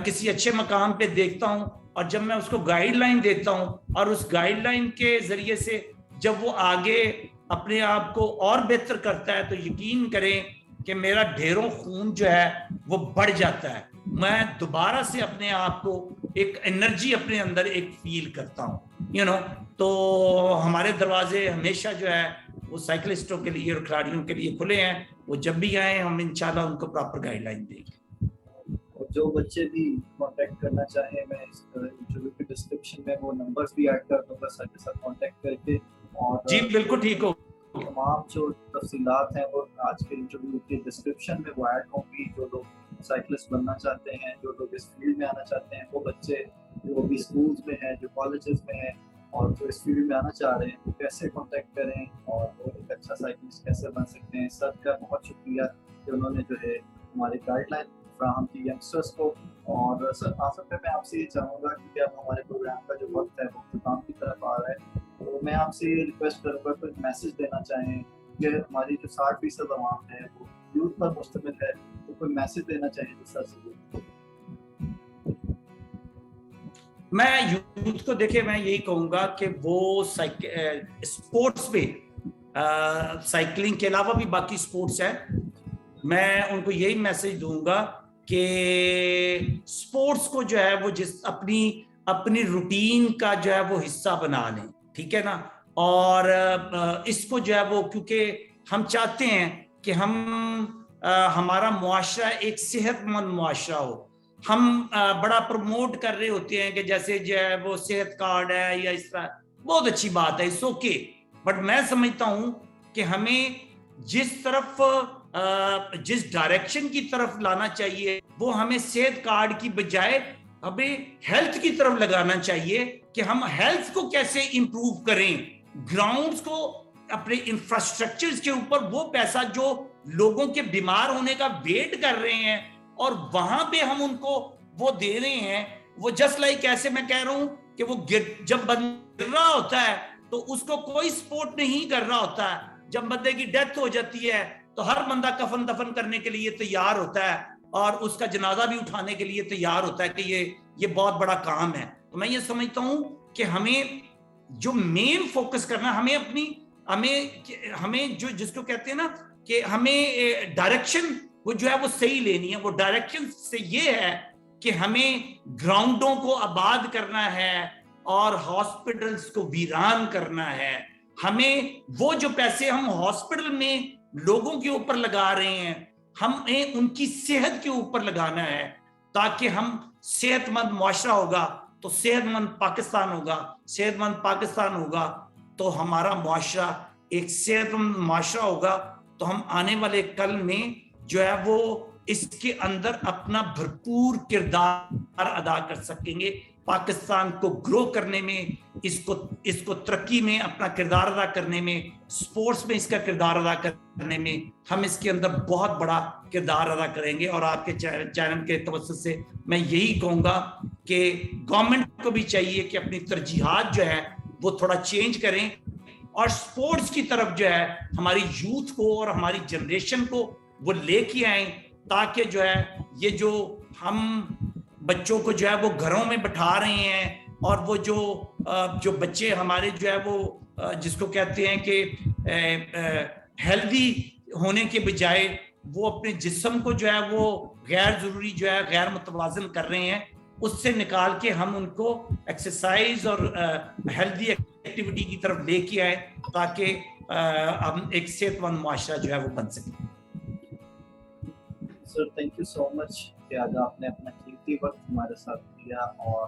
کسی اچھے مقام پہ دیکھتا ہوں اور جب میں اس کو گائیڈ لائن دیتا ہوں اور اس گائیڈ لائن کے ذریعے سے جب وہ آگے اپنے آپ کو اور بہتر کرتا ہے تو یقین کریں کہ میرا ڈھیروں خون جو ہے وہ بڑھ جاتا ہے. میں دوبارہ سے اپنے آپ کو ایک انرجی اپنے اندر ایک فیل کرتا ہوں. تو ہمارے دروازے ہمیشہ جو ہے وہ سائیکلسٹوں کے لیے اور کھلاڑیوں کے لیے کھلے ہیں. وہ جب بھی آئیں ہم انشاءاللہ ان کو پراپر گائیڈ لائن دیں گے. جو بچے بھی کانٹیکٹ کرنا چاہیں، میں اس انٹرویو کے ڈسکرپشن میں وہ نمبرز بھی ایڈ کر دوں گا سر کے ساتھ کانٹیکٹ کر کے. اور جی بالکل ٹھیک ہو. تمام جو تفصیلات ہیں وہ آج کے انٹرویو کے ڈسکرپشن میں وہ ایڈ ہوں گی. جو لوگ سائیکلسٹ بننا چاہتے ہیں، جو لوگ اس فیلڈ میں آنا چاہتے ہیں، وہ بچے جو بھی اسکولز میں ہیں، جو کالجز میں ہیں اور جو اس فیلڈ میں آنا چاہ رہے ہیں، وہ کیسے کانٹیکٹ کریں اور وہ ایک اچھا سائیکلسٹ کیسے بن سکتے ہیں. سر کا بہت شکریہ کہ انہوں نے جو ہے ہماری گائیڈ لائن فراہم کی ینگسٹرس کو. اور سر آخر میں میں آپ سے یہ چاہوں گا کیونکہ اب ہمارے پروگرام کا جو وقت ہے وہ اختتام کی طرف آ رہا ہے، تو میں آپ سے یہ ریکویسٹ کروں گا کوئی میسج دینا چاہیں کہ ہماری جو 60% عوام ہے وہ یوتھ پر مشتمل ہے، تو کوئی میسج دینا چاہیں جس طرح سے. میں یوتھ کو دیکھیں میں یہی کہوں گا کہ وہ اسپورٹس پہ، سائیکلنگ کے علاوہ بھی باقی اسپورٹس ہیں، میں ان کو یہی میسج دوں گا کہ اسپورٹس کو جو ہے وہ اپنی روٹین کا جو ہے وہ حصہ بنا لیں. ٹھیک ہے نا. اور اس کو جو ہے وہ، کیونکہ ہم چاہتے ہیں کہ ہمارا معاشرہ ایک صحت مند معاشرہ ہو. ہم بڑا پروموٹ کر رہے ہوتے ہیں کہ جیسے جو ہے وہ صحت کارڈ ہے یا اس طرح، بہت اچھی بات ہے، اٹس اوکے. بٹ میں سمجھتا ہوں کہ ہمیں جس ڈائریکشن کی طرف لانا چاہیے وہ ہمیں صحت کارڈ کی بجائے ہمیں ہیلتھ کی طرف لگانا چاہیے کہ ہم ہیلتھ کو کیسے امپروو کریں. گراؤنڈز کو، اپنے انفراسٹرکچرز کے اوپر وہ پیسہ جو لوگوں کے بیمار ہونے کا ویٹ کر رہے ہیں اور وہاں پہ ہم ان کو وہ دے رہے ہیں، وہ جسٹ لائک ایسے میں کہہ رہا ہوں کہ وہ جب بندہ گر رہا ہوتا ہے تو اس کو کوئی سپورٹ نہیں کر رہا ہوتا ہے. جب بندے کی ڈیتھ ہو جاتی ہے تو ہر بندہ کفن دفن کرنے کے لیے تیار ہوتا ہے اور اس کا جنازہ بھی اٹھانے کے لیے تیار ہوتا ہے کہ یہ بہت بڑا کام ہے. تو میں یہ سمجھتا ہوں کہ ہمیں جو مین فوکس کرنا، ہمیں جو جس کو کہتے ہیں نا کہ ہمیں ڈائریکشن وہ جو ہے وہ صحیح لینی ہے. وہ ڈائریکشن سے یہ ہے کہ ہمیں گراؤنڈوں کو آباد کرنا ہے اور ہاسپٹلز کو ویران کرنا ہے. ہمیں وہ جو پیسے ہم ہاسپٹل میں لوگوں کے اوپر لگا رہے ہیں ہمیں ان کی صحت کے اوپر لگانا ہے، تاکہ ہم صحت مند معاشرہ ہوگا تو صحت مند پاکستان ہوگا. صحت مند پاکستان ہوگا تو ہمارا معاشرہ ایک صحت مند معاشرہ ہوگا تو ہم آنے والے کل میں جو ہے وہ اس کے اندر اپنا بھرپور کردار ادا کر سکیں گے. پاکستان کو گرو کرنے میں، اس کو ترقی میں اپنا کردار ادا کرنے میں، سپورٹس میں اس کا کردار ادا کرنے میں ہم اس کے اندر بہت بڑا کردار ادا کریں گے. اور آپ کے چینل کے توسط سے میں یہی کہوں گا کہ گورنمنٹ کو بھی چاہیے کہ اپنی ترجیحات جو ہے وہ تھوڑا چینج کریں اور سپورٹس کی طرف جو ہے ہماری یوتھ کو اور ہماری جنریشن کو وہ لے کے آئیں، تاکہ جو ہے یہ جو ہم بچوں کو جو ہے وہ گھروں میں بٹھا رہے ہیں اور وہ جو بچے ہمارے جو ہے وہ جس کو کہتے ہیں کہ ہیلدی ہونے کے بجائے وہ اپنے جسم کو جو ہے وہ غیر ضروری جو ہے غیر متوازن کر رہے ہیں، اس سے نکال کے ہم ان کو ایکسرسائز اور ہیلدی ایکٹیویٹی کی طرف لے کے آئے تاکہ ہم ایک صحت مند معاشرہ جو ہے وہ بن سکے. سر تھینک یو سو مچ کہ آج آپ نے اپنا قیمتی وقت ہمارے ساتھ دیا اور